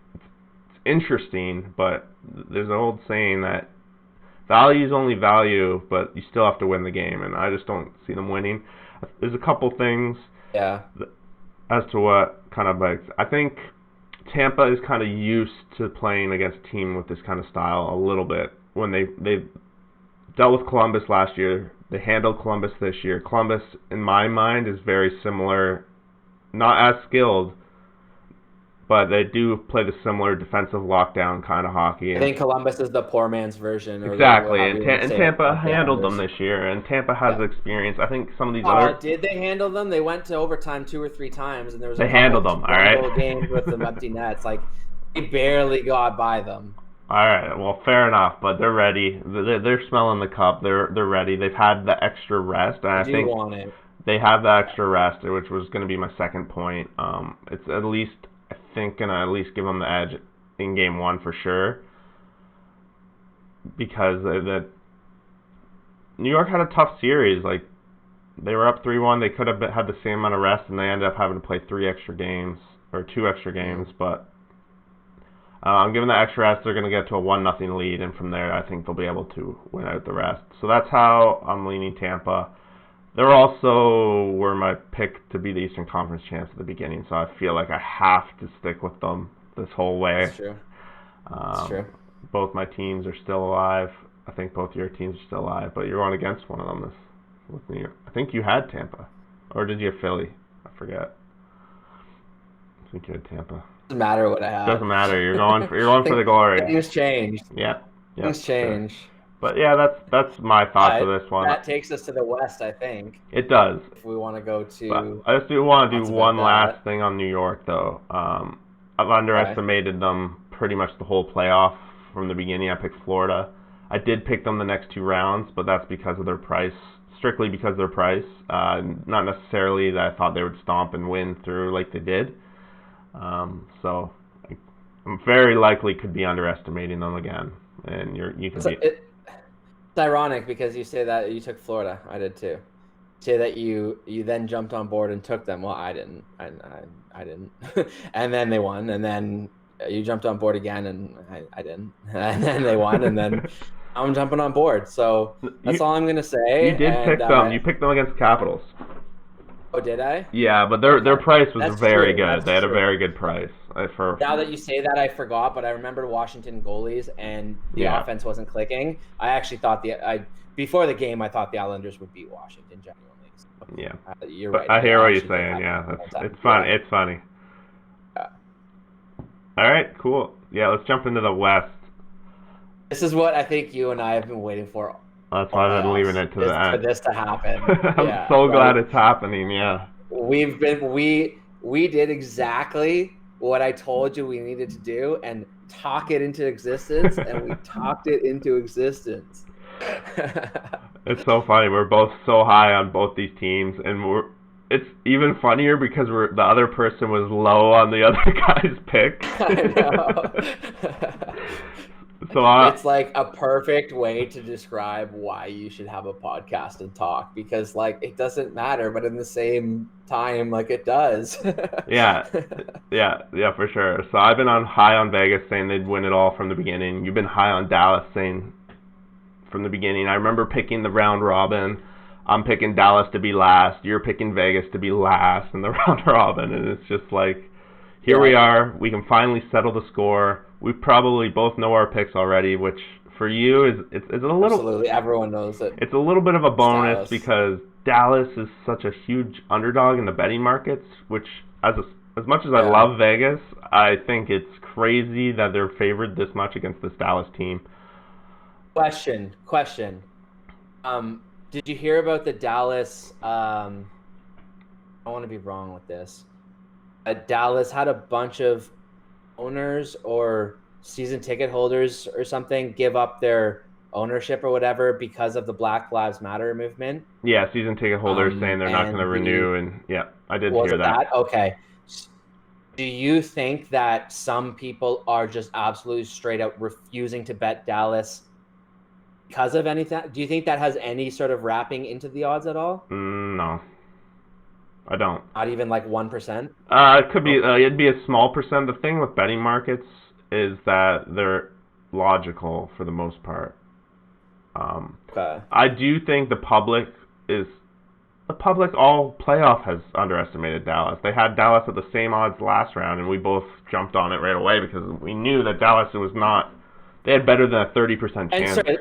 Speaker 1: interesting, but there's an old saying that value is only value, but you still have to win the game, and I just don't see them winning. There's a couple things
Speaker 2: Yeah.
Speaker 1: as to what kind of like I think Tampa is kind of used to playing against a team with this kind of style a little bit. When they dealt with Columbus last year, they handled Columbus this year. Columbus, in my mind, is very similar, not as skilled, but they do play the similar defensive lockdown kind of hockey.
Speaker 2: I think Columbus is the poor man's version. Or
Speaker 1: Exactly,
Speaker 2: and
Speaker 1: Tampa handled them this year, and Tampa has experience. I think some of these
Speaker 2: did they handle them? They went to overtime 2 or 3 times, and there was
Speaker 1: they handled them. All right,
Speaker 2: games with them empty nets. Like they barely got by them.
Speaker 1: All right, well, fair enough, but they're ready. They're smelling the cup. They're ready. They've had the extra rest, and I think they have the extra rest, which was going to be my second point. It's at least, I think, going to at least give them the edge in game 1 for sure, because New York had a tough series. Like they were up 3-1. They could have had the same amount of rest, and they ended up having to play 3 extra games or 2 extra games, but. I'm giving the extra rest. They're going to get to a 1-0 lead, and from there, I think they'll be able to win out the rest. So that's how I'm leaning Tampa. They're also were my pick to be the Eastern Conference champs at the beginning, so I feel like I have to stick with them this whole way.
Speaker 2: That's true. That's true.
Speaker 1: Both my teams are still alive. I think both your teams are still alive, but you're going against one of them with New York. I think you had Tampa, or did you have Philly? I forget. I think you had Tampa.
Speaker 2: Doesn't matter what I have.
Speaker 1: Doesn't matter. You're going for the glory.
Speaker 2: Things change.
Speaker 1: Yeah.
Speaker 2: Things change.
Speaker 1: Sure. But yeah, that's my thoughts of this one.
Speaker 2: That takes us to the West, I think.
Speaker 1: It does.
Speaker 2: If we want to go to.
Speaker 1: But I just do want to do one last thing on New York, though. I've underestimated them pretty much the whole playoff from the beginning. I picked Florida. I did pick them the next 2 rounds, but that's because of their price. Strictly because of their price. Not necessarily that I thought they would stomp and win through like they did. So I'm very likely could be underestimating them again, and you can be.
Speaker 2: It's ironic because you say that you took Florida. I did too. Say that you then jumped on board and took them. Well, I didn't. I didn't. And then they won, and then you jumped on board again, and I didn't. And then they won, and then I'm jumping on board. So that's all I'm gonna say.
Speaker 1: You did pick them. You picked them against Capitals.
Speaker 2: Oh, did I?
Speaker 1: Yeah, but their price was very good. They had a very good price.
Speaker 2: Now that you say that, I forgot, but I remember Washington goalies and the offense wasn't clicking. I actually thought before the game, I thought the Islanders would beat Washington genuinely. So,
Speaker 1: yeah,
Speaker 2: you're right.
Speaker 1: I hear what you're saying. Yeah, it's funny. It's funny.
Speaker 2: Yeah.
Speaker 1: All right, cool. Yeah, let's jump into the West.
Speaker 2: This is what I think you and I have been waiting for.
Speaker 1: That's why I've been leaving it to the end.
Speaker 2: For this to happen.
Speaker 1: I'm so glad it's happening, yeah.
Speaker 2: We did exactly what I told you we needed to do and talk it into existence, and we talked it into existence.
Speaker 1: It's so funny. We're both so high on both these teams, and it's even funnier because the other person was low on the other guy's pick.
Speaker 2: I know. So it's like a perfect way to describe why you should have a podcast and talk, because like it doesn't matter, but in the same time, like it does.
Speaker 1: yeah, for sure. So I've been high on Vegas saying they'd win it all from the beginning. You've been high on Dallas saying from the beginning. I remember picking the round robin. I'm picking Dallas to be last. You're picking Vegas to be last in the round robin, and it's just like, here we are. We can finally settle the score. We probably both know our picks already, which for you is a little.
Speaker 2: Absolutely, everyone knows it.
Speaker 1: It's a little bit of a bonus because Dallas is such a huge underdog in the betting markets. Which, as much as I love Vegas, I think it's crazy that they're favored this much against this Dallas team.
Speaker 2: Question. Did you hear about the Dallas? I want to be wrong with this. Dallas had a bunch of owners or season ticket holders or something give up their ownership or whatever because of the Black Lives Matter movement.
Speaker 1: Yeah, season ticket holders saying they're not going to renew, and I did hear that.
Speaker 2: Okay. Do you think that some people are just absolutely straight up refusing to bet Dallas because of anything? Do you think that has any sort of wrapping into the odds at all?
Speaker 1: No, I don't.
Speaker 2: Not even like 1%?
Speaker 1: It could be. It'd be a small percent. The thing with betting markets is that they're logical for the most part.
Speaker 2: Okay.
Speaker 1: I do think the public all playoff has underestimated Dallas. They had Dallas at the same odds last round, and we both jumped on it right away because we knew that Dallas was not. They had better than a 30%
Speaker 2: And
Speaker 1: chance.
Speaker 2: sorry,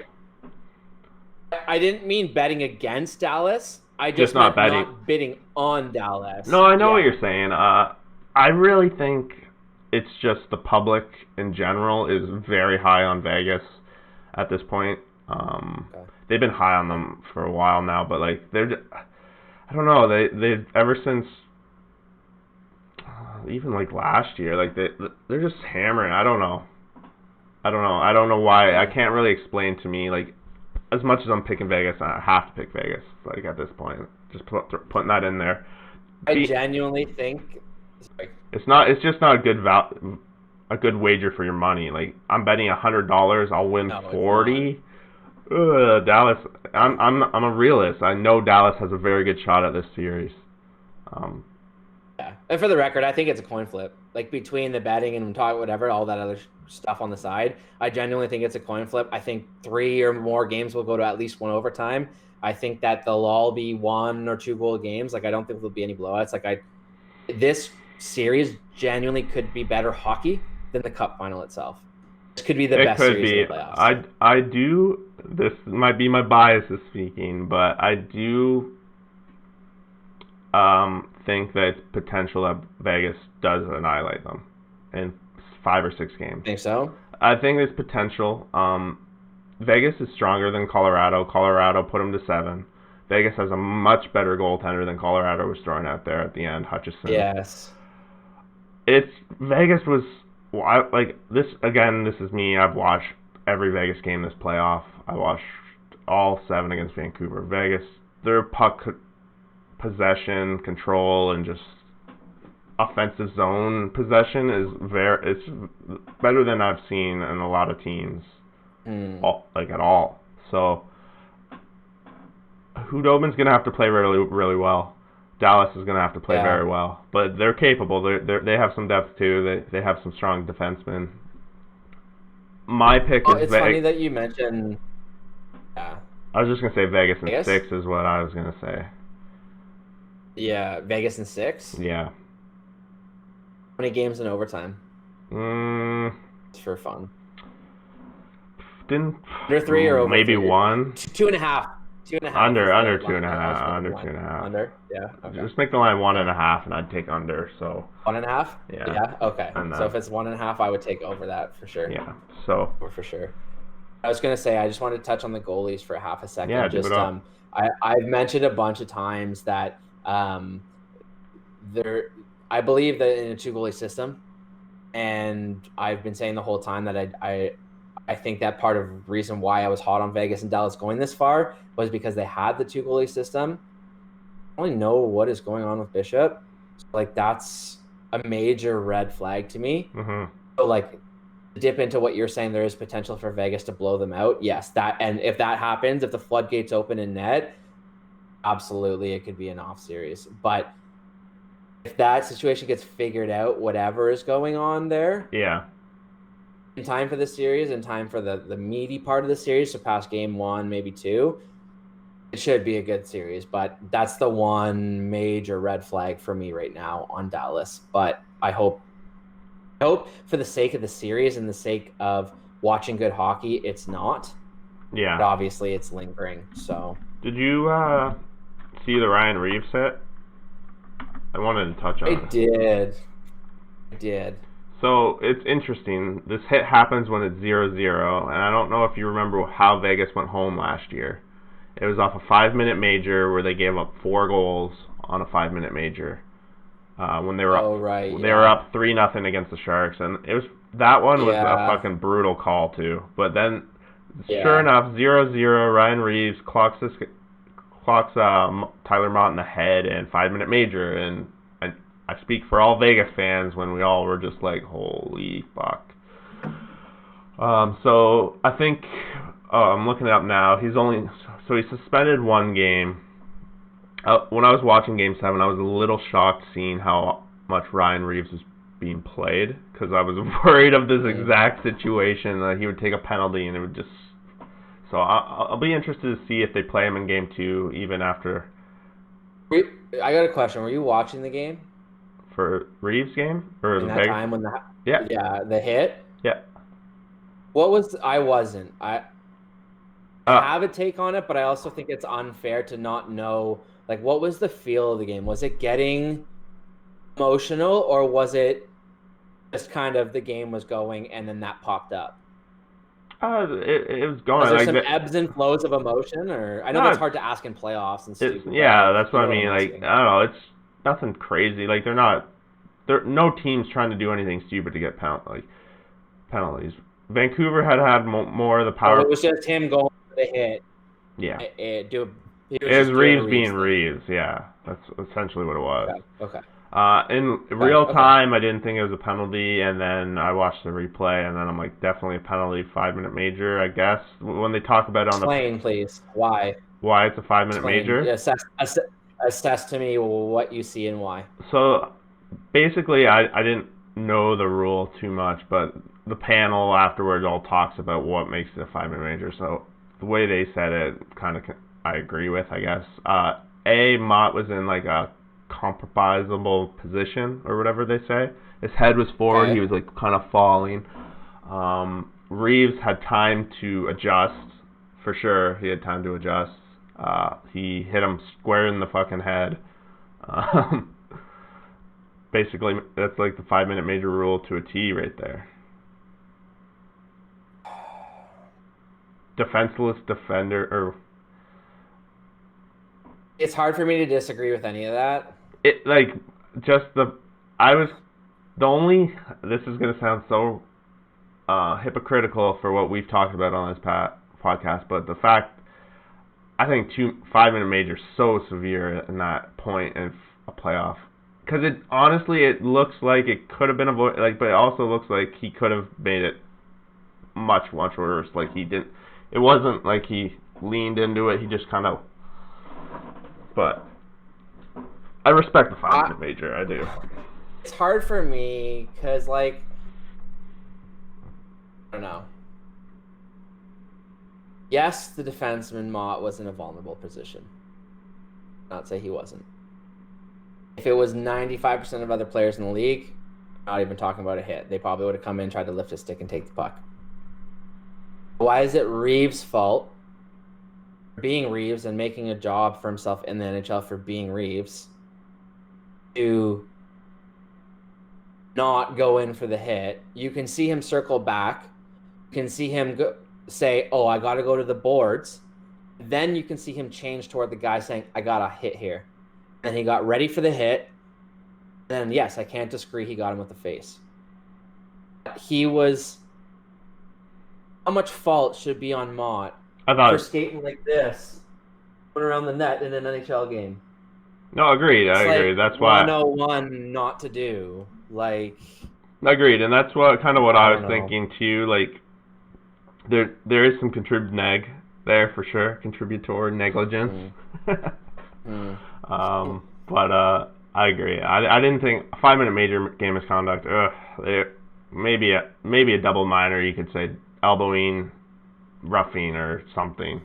Speaker 2: I didn't mean betting against Dallas. I
Speaker 1: Just
Speaker 2: just
Speaker 1: not
Speaker 2: meant
Speaker 1: betting.
Speaker 2: not bidding on Dallas.
Speaker 1: No, I know
Speaker 2: Yeah.
Speaker 1: what you're saying. I really think it's just the public in general is very high on Vegas at this point.
Speaker 2: Okay.
Speaker 1: They've been high on them for a while now, but like I don't know, they've ever since even like last year, like they're just hammering. I don't know why. I can't really explain to me, like, as much as I'm picking Vegas, I have to pick Vegas. Like at this point, just putting that in there.
Speaker 2: I genuinely think. Sorry.
Speaker 1: It's just not a good wager for your money. Like I'm betting $100, I'll win
Speaker 2: No, it's
Speaker 1: 40. Dallas. I'm a realist. I know Dallas has a very good shot at this series.
Speaker 2: Yeah. And for the record, I think it's a coin flip. Like between the betting and talk whatever, all that other stuff on the side, I genuinely think it's a coin flip. I think 3 or more games will go to at least one overtime. I think that they'll all be 1 or 2 goal games. Like I don't think there'll be any blowouts. This series genuinely could be better hockey than the Cup final itself. This could be the best series in the playoffs.
Speaker 1: I do. This might be my biases speaking, but I do think that it's potential that Vegas does annihilate them in 5 or 6 games.
Speaker 2: Think so?
Speaker 1: I think there's potential. Vegas is stronger than Colorado. Colorado put them to 7. Vegas has a much better goaltender than Colorado was throwing out there at the end, Hutchison.
Speaker 2: Yes.
Speaker 1: Vegas was this again. This is me. I've watched every Vegas game this playoff. I watched all 7 against Vancouver. Vegas, their puck possession, control, and just offensive zone possession it's better than I've seen in a lot of teams, at all. So Hudobin's gonna have to play really, really well. Dallas is gonna have to play very well, but they're capable. They have some depth too. They have some strong defensemen. My pick is.
Speaker 2: It's funny that you mentioned. Yeah.
Speaker 1: I was just gonna say Vegas in 6 is what I was gonna say.
Speaker 2: Yeah, Vegas in 6.
Speaker 1: Yeah.
Speaker 2: How many games in overtime? It's for fun.
Speaker 1: Under
Speaker 2: 3 or over?
Speaker 1: Maybe
Speaker 2: 3?
Speaker 1: 1.
Speaker 2: 2.5. 2.5.
Speaker 1: Under 2.5. Under 2.5.
Speaker 2: Under. Yeah. Okay.
Speaker 1: Just make the line 1.5, and I'd take under. So
Speaker 2: 1.5.
Speaker 1: Yeah.
Speaker 2: Yeah. Okay. So if it's 1.5, I would take over that for sure.
Speaker 1: Yeah. So
Speaker 2: for sure. I was gonna say I just wanted to touch on the goalies for half a second.
Speaker 1: Yeah.
Speaker 2: Just I've mentioned a bunch of times that I believe that in a 2-goalie system, and I've been saying the whole time that I think that part of the reason why I was hot on Vegas and Dallas going this far was because they had the 2-goalie system. I don't really know what is going on with Bishop. So, that's a major red flag to me.
Speaker 1: Mm-hmm.
Speaker 2: So to dip into what you're saying, there is potential for Vegas to blow them out. Yes, and if that happens, if the floodgates open in net, absolutely it could be an off series. But if that situation gets figured out, whatever is going on there, in time for the series, in time for the meaty part of the series, so past game 1, maybe 2, it should be a good series. But that's the one major red flag for me right now on Dallas. But I hope for the sake of the series and the sake of watching good hockey, it's not.
Speaker 1: Yeah.
Speaker 2: But obviously it's lingering. So
Speaker 1: did you see the Ryan Reeves hit? I wanted to touch on it.
Speaker 2: I did.
Speaker 1: So it's interesting. This hit happens when it's 0-0, and I don't know if you remember how Vegas went home last year. It was off a 5-minute major where they gave up 4 goals on a 5-minute major. When they were were up 3-0 against the Sharks, and that one was a fucking brutal call too. But then, sure enough, 0-0. Ryan Reeves clocks Tyler Mott in the head and 5-minute major, and I speak for all Vegas fans when we all were just like, holy fuck. So I think Oh, I'm looking it up now. He's suspended one game. When I was watching Game 7, I was a little shocked seeing how much Ryan Reeves was being played, because I was worried of this exact situation that he would take a penalty and it would just. So I'll be interested to see if they play him in Game 2 even after.
Speaker 2: I got a question. Were you watching the game?
Speaker 1: For Reeves' game or
Speaker 2: In
Speaker 1: the
Speaker 2: that time when the hit?
Speaker 1: Yeah.
Speaker 2: I wasn't. I have a take on it, but I also think it's unfair to not know. Like, what was the feel of the game? Was it getting emotional, or was it just kind of the game was going and then that popped up?
Speaker 1: It was going.
Speaker 2: Was there some ebbs and flows of emotion, or I know that's hard to ask in playoffs and stuff.
Speaker 1: Yeah, that's what I mean. Like, I don't know. It's nothing crazy. Like, no team's trying to do anything stupid to get penalties. Vancouver had more of the power.
Speaker 2: It was just him going for the hit.
Speaker 1: Yeah.
Speaker 2: It
Speaker 1: was Reeves being Reeves. Yeah, that's essentially what it was.
Speaker 2: Okay.
Speaker 1: In real time, I didn't think it was a penalty, and then I watched the replay, and then I'm like, definitely a penalty, 5-minute major, I guess. When they talk about it on
Speaker 2: Explain, please. Why
Speaker 1: it's a 5-minute major?
Speaker 2: Assess to me what you see and why.
Speaker 1: So basically, I didn't know the rule too much, but the panel afterwards all talks about what makes it a 5-minute major. So the way they said it, kind of, I agree with, I guess. Mott was in like a compromisable position or whatever they say. His head was forward. Okay. He was like kind of falling. Reeves had time to adjust, for sure. He had time to adjust. He hit him square in the fucking head. Basically, that's like the 5-minute major rule to a T right there. Defenseless defender, or
Speaker 2: it's hard for me to disagree with any of that.
Speaker 1: This is gonna sound so hypocritical for what we've talked about on this podcast, but the fact, I think 5-minute major is so severe in that point in a playoff, because it looks like it could have been avoided, but it also looks like he could have made it much worse. Like, he didn't. It wasn't like he leaned into it. He just kind of. But I respect the 5-minute major. I do.
Speaker 2: It's hard for me because, like, I don't know. Yes, the defenseman Mott was in a vulnerable position. Not say he wasn't. If it was 95% of other players in the league, not even talking about a hit, they probably would have come in, tried to lift a stick, and take the puck. Why is it Reeves' fault for being Reeves and making a job for himself in the NHL for being Reeves to not go in for the hit? You can see him circle back. You can see him say, oh, I got to go to the boards. Then you can see him change toward the guy saying, I got a hit here. And he got ready for the hit. Then, yes, I can't disagree, he got him with the face. He was... How much fault should be on Mott for skating like this, going around the net in an NHL game?
Speaker 1: No, agreed. I agree. That's why
Speaker 2: 101 not to do. Like,
Speaker 1: agreed, and that's what I was thinking too. Like, there is some contributory negligence. But I agree. I didn't think a 5-minute major game misconduct. Maybe a double minor, you could say. Elbowing, roughing, or something.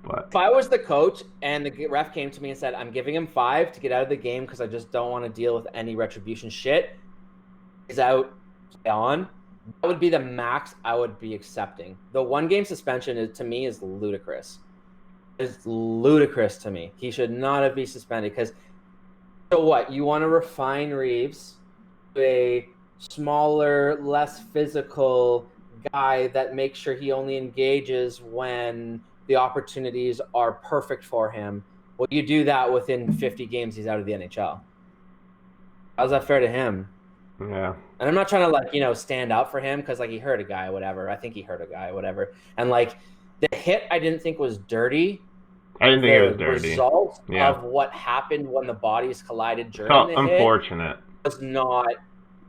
Speaker 1: But
Speaker 2: if I was the coach and the ref came to me and said, I'm giving him 5 to get out of the game because I just don't want to deal with any retribution shit, is out, on, that would be the max I would be accepting. The 1-game suspension, to me, is ludicrous. It's ludicrous to me. He should not have been suspended because, so what? You want to refine Reeves to a smaller, less physical guy that makes sure he only engages when the opportunities are perfect for him. Well, you do that within 50 games, he's out of the NHL. How's that fair to him?
Speaker 1: Yeah.
Speaker 2: And I'm not trying to, stand up for him because, he hurt a guy or whatever. I think he hurt a guy or whatever. And, the hit I didn't think was dirty.
Speaker 1: I didn't think it was dirty.
Speaker 2: The result of what happened when the bodies collided during the
Speaker 1: unfortunate.
Speaker 2: Hit was not...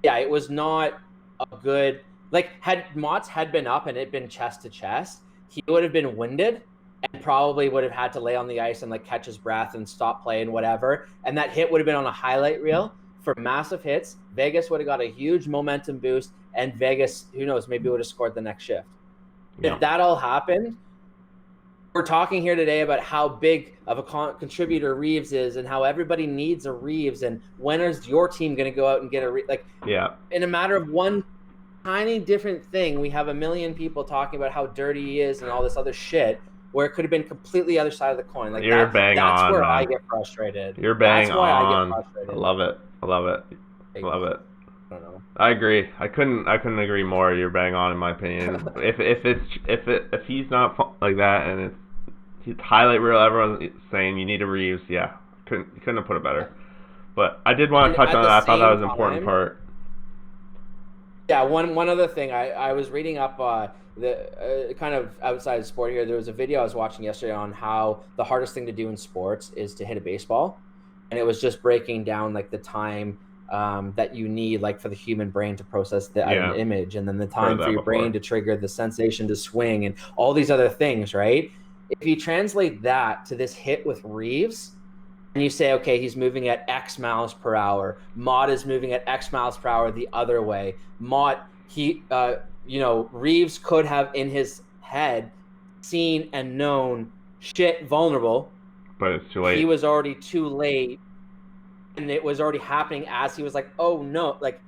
Speaker 2: Yeah, it was not a good... had Mott's head been up and it been chest to chest, he would have been winded and probably would have had to lay on the ice and like catch his breath and stop playing, whatever. And that hit would have been on a highlight reel for massive hits. Vegas would have got a huge momentum boost, and Vegas, who knows, maybe would have scored the next shift. Yeah. If that all happened, we're talking here today about how big of a contributor Reeves is and how everybody needs a Reeves, and when is your team going to go out and get a in a matter of one tiny different thing, we have a million people talking about how dirty he is and all this other shit, where it could have been completely other side of the coin. Like
Speaker 1: You're bang
Speaker 2: that's
Speaker 1: on,
Speaker 2: where
Speaker 1: man.
Speaker 2: I get frustrated.
Speaker 1: You're bang
Speaker 2: that's why
Speaker 1: on.
Speaker 2: I get frustrated.
Speaker 1: I love it.
Speaker 2: I don't know.
Speaker 1: I agree. I couldn't agree more. You're bang on, in my opinion. if he's not like that, and it's highlight reel, everyone's saying you need a Reeves. Yeah, couldn't have put it better. But I did want to touch on that. I thought that was an important part.
Speaker 2: Yeah, one other thing. I was reading up the kind of outside of sport here. There was a video I was watching yesterday on how the hardest thing to do in sports is to hit a baseball, and it was just breaking down like the time that you need like for the human brain to process an image, and then the time for your brain to trigger the sensation to swing, and all these other things, right? If you translate that to this hit with Reeves, and you say, okay, he's moving at X miles per hour. Mott is moving at X miles per hour the other way. Mott, Reeves could have in his head seen and known shit vulnerable,
Speaker 1: but it's too late.
Speaker 2: He was already too late, and it was already happening as he was like, oh no, like,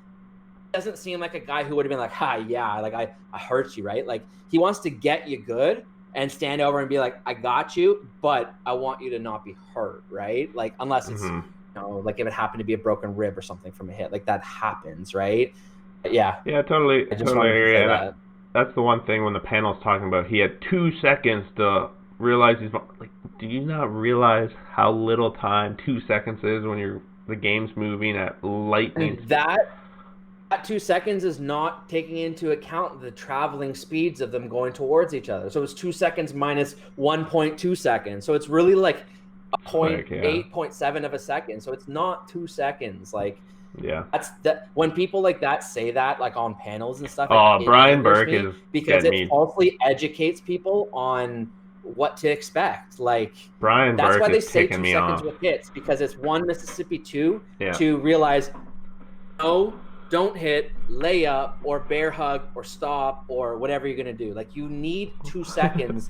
Speaker 2: doesn't seem like a guy who would have been like, hi, yeah, like I hurt you, right? Like he wants to get you good and stand over and be like, I got you, but I want you to not be hurt, right? Like, unless it's, like if it happened to be a broken rib or something from a hit, like that happens, right? Yeah.
Speaker 1: Yeah, totally agree. That's the one thing when the panel's talking about, he had 2 seconds to realize he's like, do you not realize how little time 2 seconds is when the game's moving at lightning speed?
Speaker 2: That 2 seconds is not taking into account the traveling speeds of them going towards each other. So it's 2 seconds minus 1.2 seconds. So it's really like a 0.8, of a second. So it's not 2 seconds. Like,
Speaker 1: yeah,
Speaker 2: that's that. When people like that say that, like on panels and stuff.
Speaker 1: Brian Burke is
Speaker 2: because it falsely educates people on what to expect. Like
Speaker 1: Brian
Speaker 2: that's
Speaker 1: Burke
Speaker 2: why they say 2
Speaker 1: seconds
Speaker 2: off. With hits, because it's one Mississippi 2 to realize, no, don't hit, lay up, or bear hug, or stop, or whatever you're gonna do. Like you need 2 seconds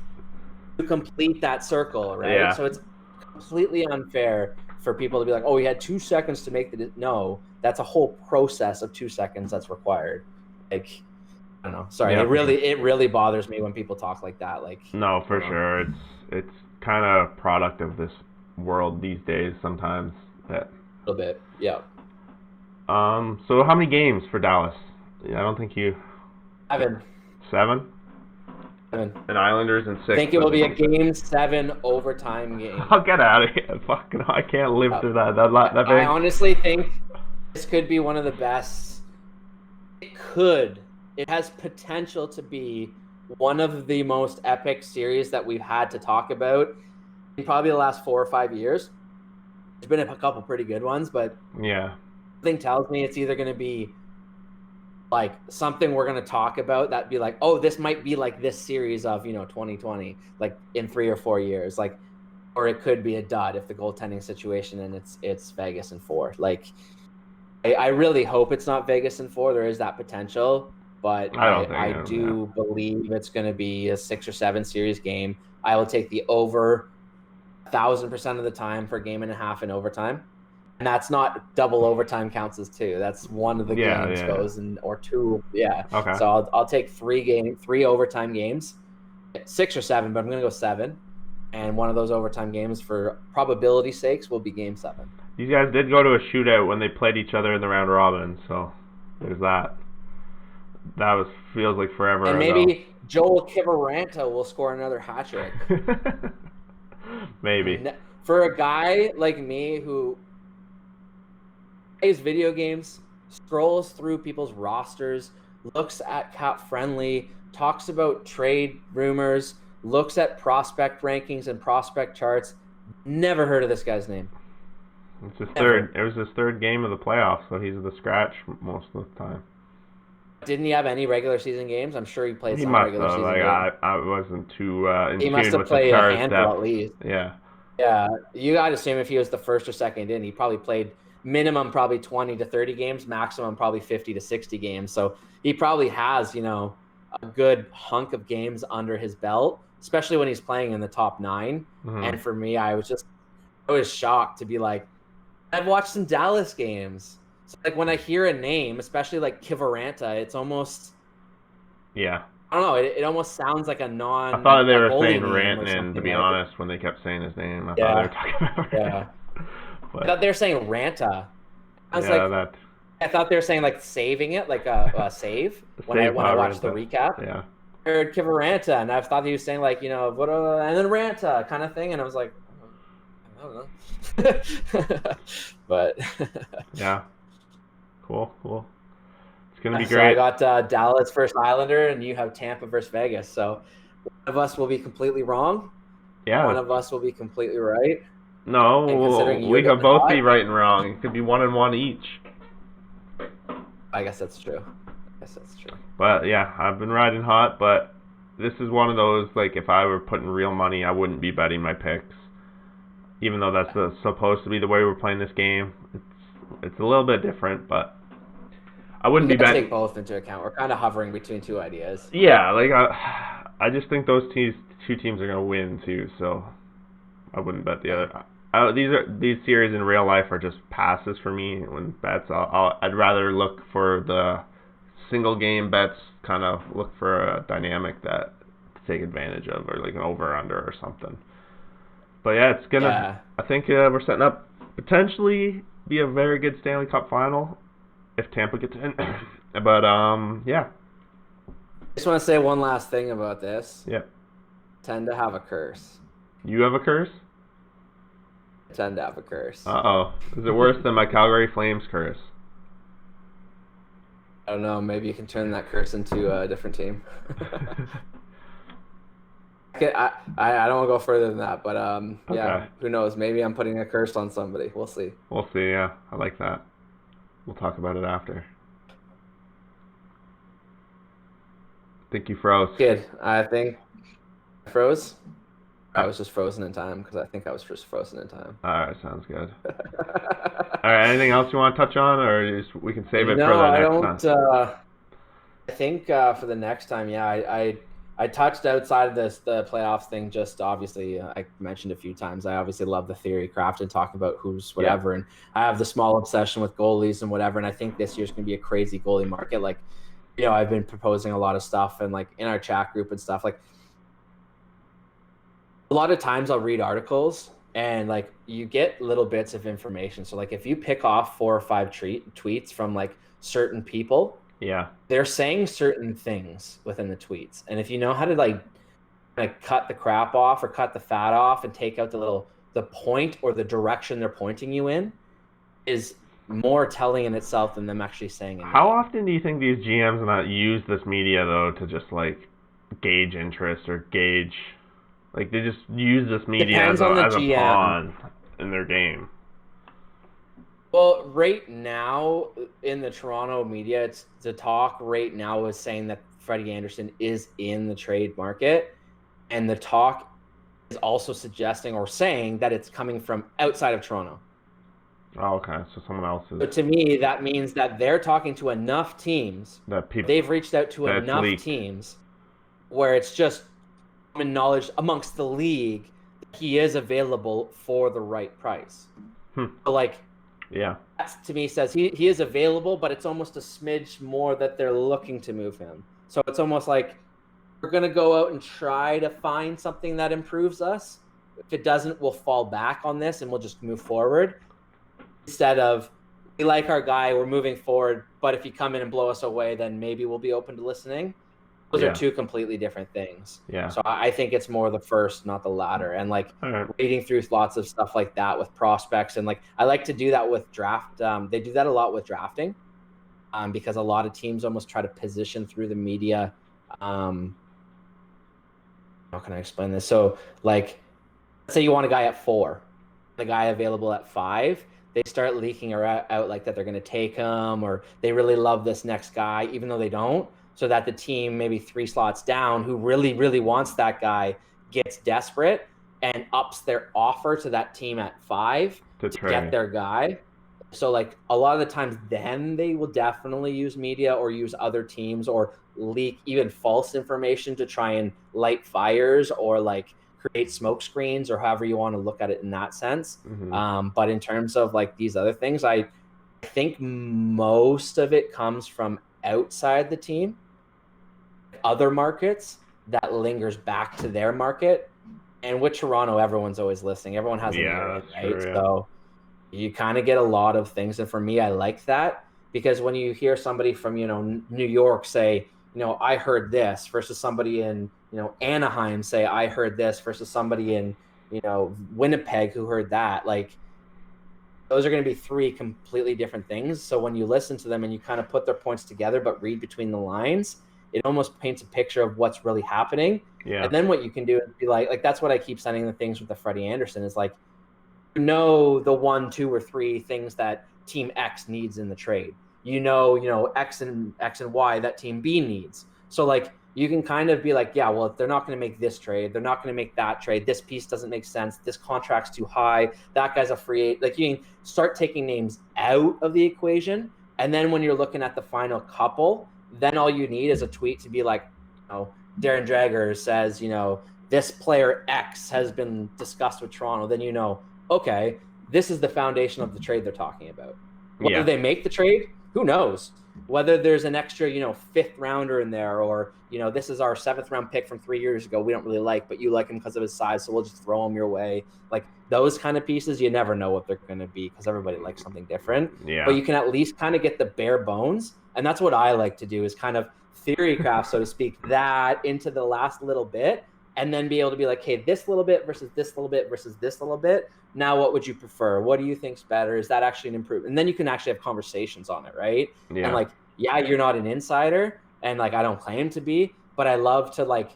Speaker 2: to complete that circle, right?
Speaker 1: Yeah.
Speaker 2: So it's completely unfair for people to be like, oh, we had 2 seconds to make no, that's a whole process of 2 seconds that's required. Like, I don't know. Sorry, it really bothers me when people talk like that. Like,
Speaker 1: no, for sure, it's kind of product of this world these days. Sometimes that
Speaker 2: a little bit, yeah.
Speaker 1: So how many games for Dallas? I don't think you.
Speaker 2: 7.
Speaker 1: 7. And Islanders in 6.
Speaker 2: I think it will be a Game 7 overtime game.
Speaker 1: I'll get out of here. Fucking, I can't live through that. That big.
Speaker 2: I honestly think this could be one of the best. It has potential to be one of the most epic series that we've had to talk about in probably the last 4 or 5 years. There's been a couple pretty good ones, but
Speaker 1: yeah,
Speaker 2: something tells me it's either going to be like something we're going to talk about that'd be like, oh, this might be like this series of 2020, like in 3 or 4 years, like, or it could be a dud if the goaltending situation and it's Vegas in 4. Like, I really hope it's not Vegas in 4. There is that potential, but I do believe it's going to be a 6 or 7 series game. I will take the over 1,000% of the time for a game and a half in overtime. And that's not double overtime counts as 2. That's one of the games goes in, or 2. Yeah.
Speaker 1: Okay.
Speaker 2: So I'll take 3 overtime games, 6 or 7, but I'm going to go 7. And one of those overtime games, for probability sakes, will be Game 7.
Speaker 1: These guys did go to a shootout when they played each other in the round robin, so there's that. That feels like forever ago.
Speaker 2: And maybe Joel Kiviranta will score another hat trick.
Speaker 1: Maybe.
Speaker 2: For a guy like me who plays video games, scrolls through people's rosters, looks at Cap Friendly, talks about trade rumors, looks at prospect rankings and prospect charts, never heard of this guy's name.
Speaker 1: It's his third. It was his third game of the playoffs, so he's the scratch most of the time.
Speaker 2: Didn't he have any regular season games? I'm sure he played
Speaker 1: He
Speaker 2: some
Speaker 1: must
Speaker 2: regular
Speaker 1: have.
Speaker 2: season
Speaker 1: Like
Speaker 2: games.
Speaker 1: I wasn't too in
Speaker 2: He must
Speaker 1: tune
Speaker 2: have
Speaker 1: with the
Speaker 2: played a
Speaker 1: Stars
Speaker 2: handful
Speaker 1: depth.
Speaker 2: at least.
Speaker 1: Yeah.
Speaker 2: Yeah, you got to assume if he was the first or second in, he probably played minimum probably 20 to 30 games, maximum probably 50 to 60 games. So he probably has, a good hunk of games under his belt, especially when he's playing in the top 9.
Speaker 1: Mm-hmm.
Speaker 2: And for me, I was shocked to be like, I've watched some Dallas games. So like when I hear a name, especially like Kivaranta, it's almost,
Speaker 1: Yeah.
Speaker 2: I don't know, it almost sounds like a
Speaker 1: I thought they were
Speaker 2: goalie
Speaker 1: saying
Speaker 2: name or
Speaker 1: Rantanen, to
Speaker 2: something,
Speaker 1: be
Speaker 2: right?
Speaker 1: honest, when they kept saying his name. I thought they
Speaker 2: Yeah,
Speaker 1: were talking about
Speaker 2: yeah.
Speaker 1: But,
Speaker 2: I thought they were saying Ranta. I was
Speaker 1: yeah,
Speaker 2: like,
Speaker 1: that
Speaker 2: I thought they were saying like saving it, like a save when I watched the recap.
Speaker 1: Yeah.
Speaker 2: I heard Kivaranta, and I thought he was saying like, what, and then Ranta kind of thing, and I was like, I don't know. But
Speaker 1: Yeah. Cool. It's gonna be
Speaker 2: so
Speaker 1: great.
Speaker 2: I got Dallas versus Islander, and you have Tampa versus Vegas. So one of us will be completely wrong.
Speaker 1: Yeah.
Speaker 2: One of us will be completely right.
Speaker 1: No,
Speaker 2: And considering
Speaker 1: we
Speaker 2: you're
Speaker 1: could both
Speaker 2: hot,
Speaker 1: be right and wrong. It could be 1-1 each.
Speaker 2: I guess that's true.
Speaker 1: But yeah, I've been riding hot, but this is one of those, like, if I were putting real money, I wouldn't be betting my picks. Even though that's supposed to be the way we're playing this game. It's a little bit different, but I wouldn't be betting.
Speaker 2: Take both into account. We're kind of hovering between two ideas.
Speaker 1: Yeah, like I just think those two teams are gonna win too, so I wouldn't bet the other. These series in real life are just passes for me. When bets, I'd rather look for the single game bets. Kind of look for a dynamic that to take advantage of, or like an over under or something. But yeah, it's gonna.
Speaker 2: Yeah.
Speaker 1: I think we're setting up potentially be a very good Stanley Cup final if Tampa gets in. But yeah.
Speaker 2: I just want to say one last thing about this.
Speaker 1: Yeah.
Speaker 2: I tend to have a curse.
Speaker 1: You have a curse?
Speaker 2: I tend to have a curse.
Speaker 1: Uh-oh. Is it worse than my Calgary Flames curse?
Speaker 2: I don't know. Maybe you can turn that curse into a different team. I don't want to go further than that, but yeah,
Speaker 1: Okay.
Speaker 2: who knows? Maybe I'm putting a curse on somebody. We'll see.
Speaker 1: We'll see, yeah. I like that. We'll talk about it after. I think you froze.
Speaker 2: Good. I think I froze. I was just frozen in time because I think I was just frozen in time.
Speaker 1: All right, sounds good. All right, anything else you want to touch on, or we can save it for the next time?
Speaker 2: I think for the next time, yeah, I touched outside of the playoffs thing. Just obviously, I mentioned a few times. I obviously love the theory craft and talking about who's whatever, and I have the small obsession with goalies and whatever. And I think this year's gonna be a crazy goalie market. Like, I've been proposing a lot of stuff and like in our chat group and stuff. Like, a lot of times I'll read articles and like you get little bits of information. So like if you pick off 4 or 5 tweets from like certain people.
Speaker 1: Yeah.
Speaker 2: They're saying certain things within the tweets. And if you know how to like cut the crap off or cut the fat off and take out the point or the direction they're pointing you in is more telling in itself than them actually saying it.
Speaker 1: How often do you think these GMs not use this media though to just like gauge interest or gauge, like they just use this media as a pawn in their game?
Speaker 2: Well, right now in the Toronto media, it's the talk right now is saying that Freddie Anderson is in the trade market, and the talk is also suggesting or saying that it's coming from outside of Toronto.
Speaker 1: Oh, okay. So someone else is.
Speaker 2: But to me, that means that they're talking to enough teams. They've reached out to enough teams where it's just common knowledge amongst the league that he is available for the right price. So like.
Speaker 1: Yeah.
Speaker 2: That to me says he is available, but it's almost a smidge more that they're looking to move him. So it's almost like we're going to go out and try to find something that improves us. If it doesn't, we'll fall back on this and we'll just move forward. Instead of, we like our guy, we're moving forward, but if you come in and blow us away, then maybe we'll be open to listening. Those are two completely different things.
Speaker 1: Yeah.
Speaker 2: So I think it's more the first, not the latter. And like reading through lots of stuff like that with prospects, and like I like to do that with draft. They do that a lot with drafting, because a lot of teams almost try to position through the media. How can I explain this? So like, let's say you want a guy at 4, the guy available at 5. they start leaking out like that they're going to take him, or they really love this next guy, even though they don't, so that the team maybe 3 slots down who really, really wants that guy gets desperate and ups their offer to that team at 5 to get their guy. So like a lot of the times then they will definitely use media or use other teams or leak even false information to try and light fires or like create smoke screens or however you want to look at it in that sense. But in terms of like these other things, I think most of it comes from outside the team, other markets that lingers back to their market. And with Toronto, everyone's always listening. Everyone has an ear, right? True, yeah. So you kind of get a lot of things. And for me, I like that because when you hear somebody from, New York say, I heard this versus somebody in, Anaheim say, I heard this versus somebody in, Winnipeg who heard that, like those are going to be 3 completely different things. So when you listen to them and you kind of put their points together, but read between the lines, it almost paints a picture of what's really happening. Yeah. And then what you can do is be like that's what I keep sending the things with the Freddie Andersen is like, the 1, 2, or 3 things that team X needs in the trade. X and Y that team B needs. So like you can kind of be like, yeah, well, if they're not going to make this trade, they're not going to make that trade. This piece doesn't make sense. This contract's too high. That guy's a free agent. Like you can start taking names out of the equation. And then when you're looking at the final couple, then all you need is a tweet to be like, Darren Dreger says, this player X has been discussed with Toronto. Then okay, this is the foundation of the trade they're talking about. Whether they make the trade, who knows? Whether there's an extra, 5th rounder in there or, this is our 7th round pick from 3 years ago we don't really like, but you like him because of his size, so we'll just throw him your way. Like those kind of pieces, you never know what they're going to be because everybody likes something different. Yeah. But you can at least kind of get the bare bones. And that's what I like to do is kind of theory craft, so to speak, that into the last little bit. And then be able to be like, hey, this little bit versus this little bit versus this little bit. Now, what would you prefer? What do you think's better? Is that actually an improvement? And then you can actually have conversations on it, right? Yeah. And like, yeah, you're not an insider, and like I don't claim to be, but I love to like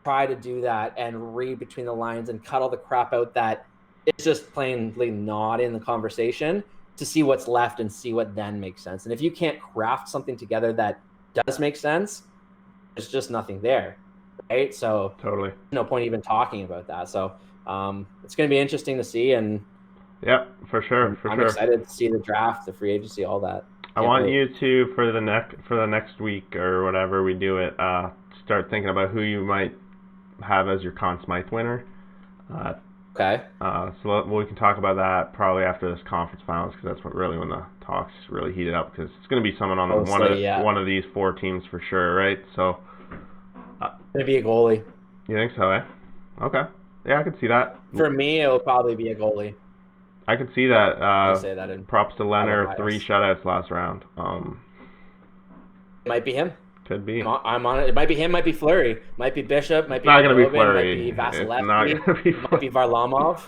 Speaker 2: try to do that and read between the lines and cut all the crap out that it's just plainly not in the conversation to see what's left and see what then makes sense. And if you can't craft something together that does make sense, there's just nothing there. Right, so
Speaker 1: totally
Speaker 2: no point even talking about that. So it's going to be interesting to see, and
Speaker 1: yeah, for sure.
Speaker 2: I'm excited to see the draft, the free agency, all that.
Speaker 1: I want you to for the next week or whatever we do it, start thinking about who you might have as your Conn Smythe winner.
Speaker 2: Okay.
Speaker 1: So we can talk about that probably after this conference finals because that's when the talks really heated up because it's going to be someone on one of these 4 teams for sure, right? So.
Speaker 2: Maybe a goalie.
Speaker 1: You think so, eh? Okay. Yeah, I could see that.
Speaker 2: For me, it will probably be a goalie.
Speaker 1: I could see that.
Speaker 2: I'll say that in
Speaker 1: props to Leonard, 3 shutouts last round.
Speaker 2: It might be him.
Speaker 1: Could be.
Speaker 2: I'm on it. It might be him, might be Fleury. Might be Bishop, might be
Speaker 1: not going to be Fleury.
Speaker 2: Might be Vasilevsky. Might be Varlamov.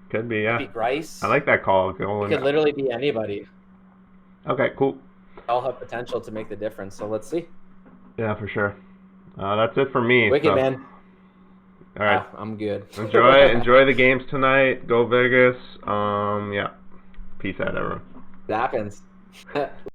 Speaker 1: Could be, yeah.
Speaker 2: Might be Grice.
Speaker 1: I like that call.
Speaker 2: It could literally be anybody.
Speaker 1: Okay, cool.
Speaker 2: All have potential to make the difference, so let's see.
Speaker 1: Yeah, for sure. That's it for me.
Speaker 2: Wicked, man.
Speaker 1: All right.
Speaker 2: I'm good.
Speaker 1: Enjoy the games tonight. Go Vegas. Yeah. Peace out, everyone.
Speaker 2: It happens.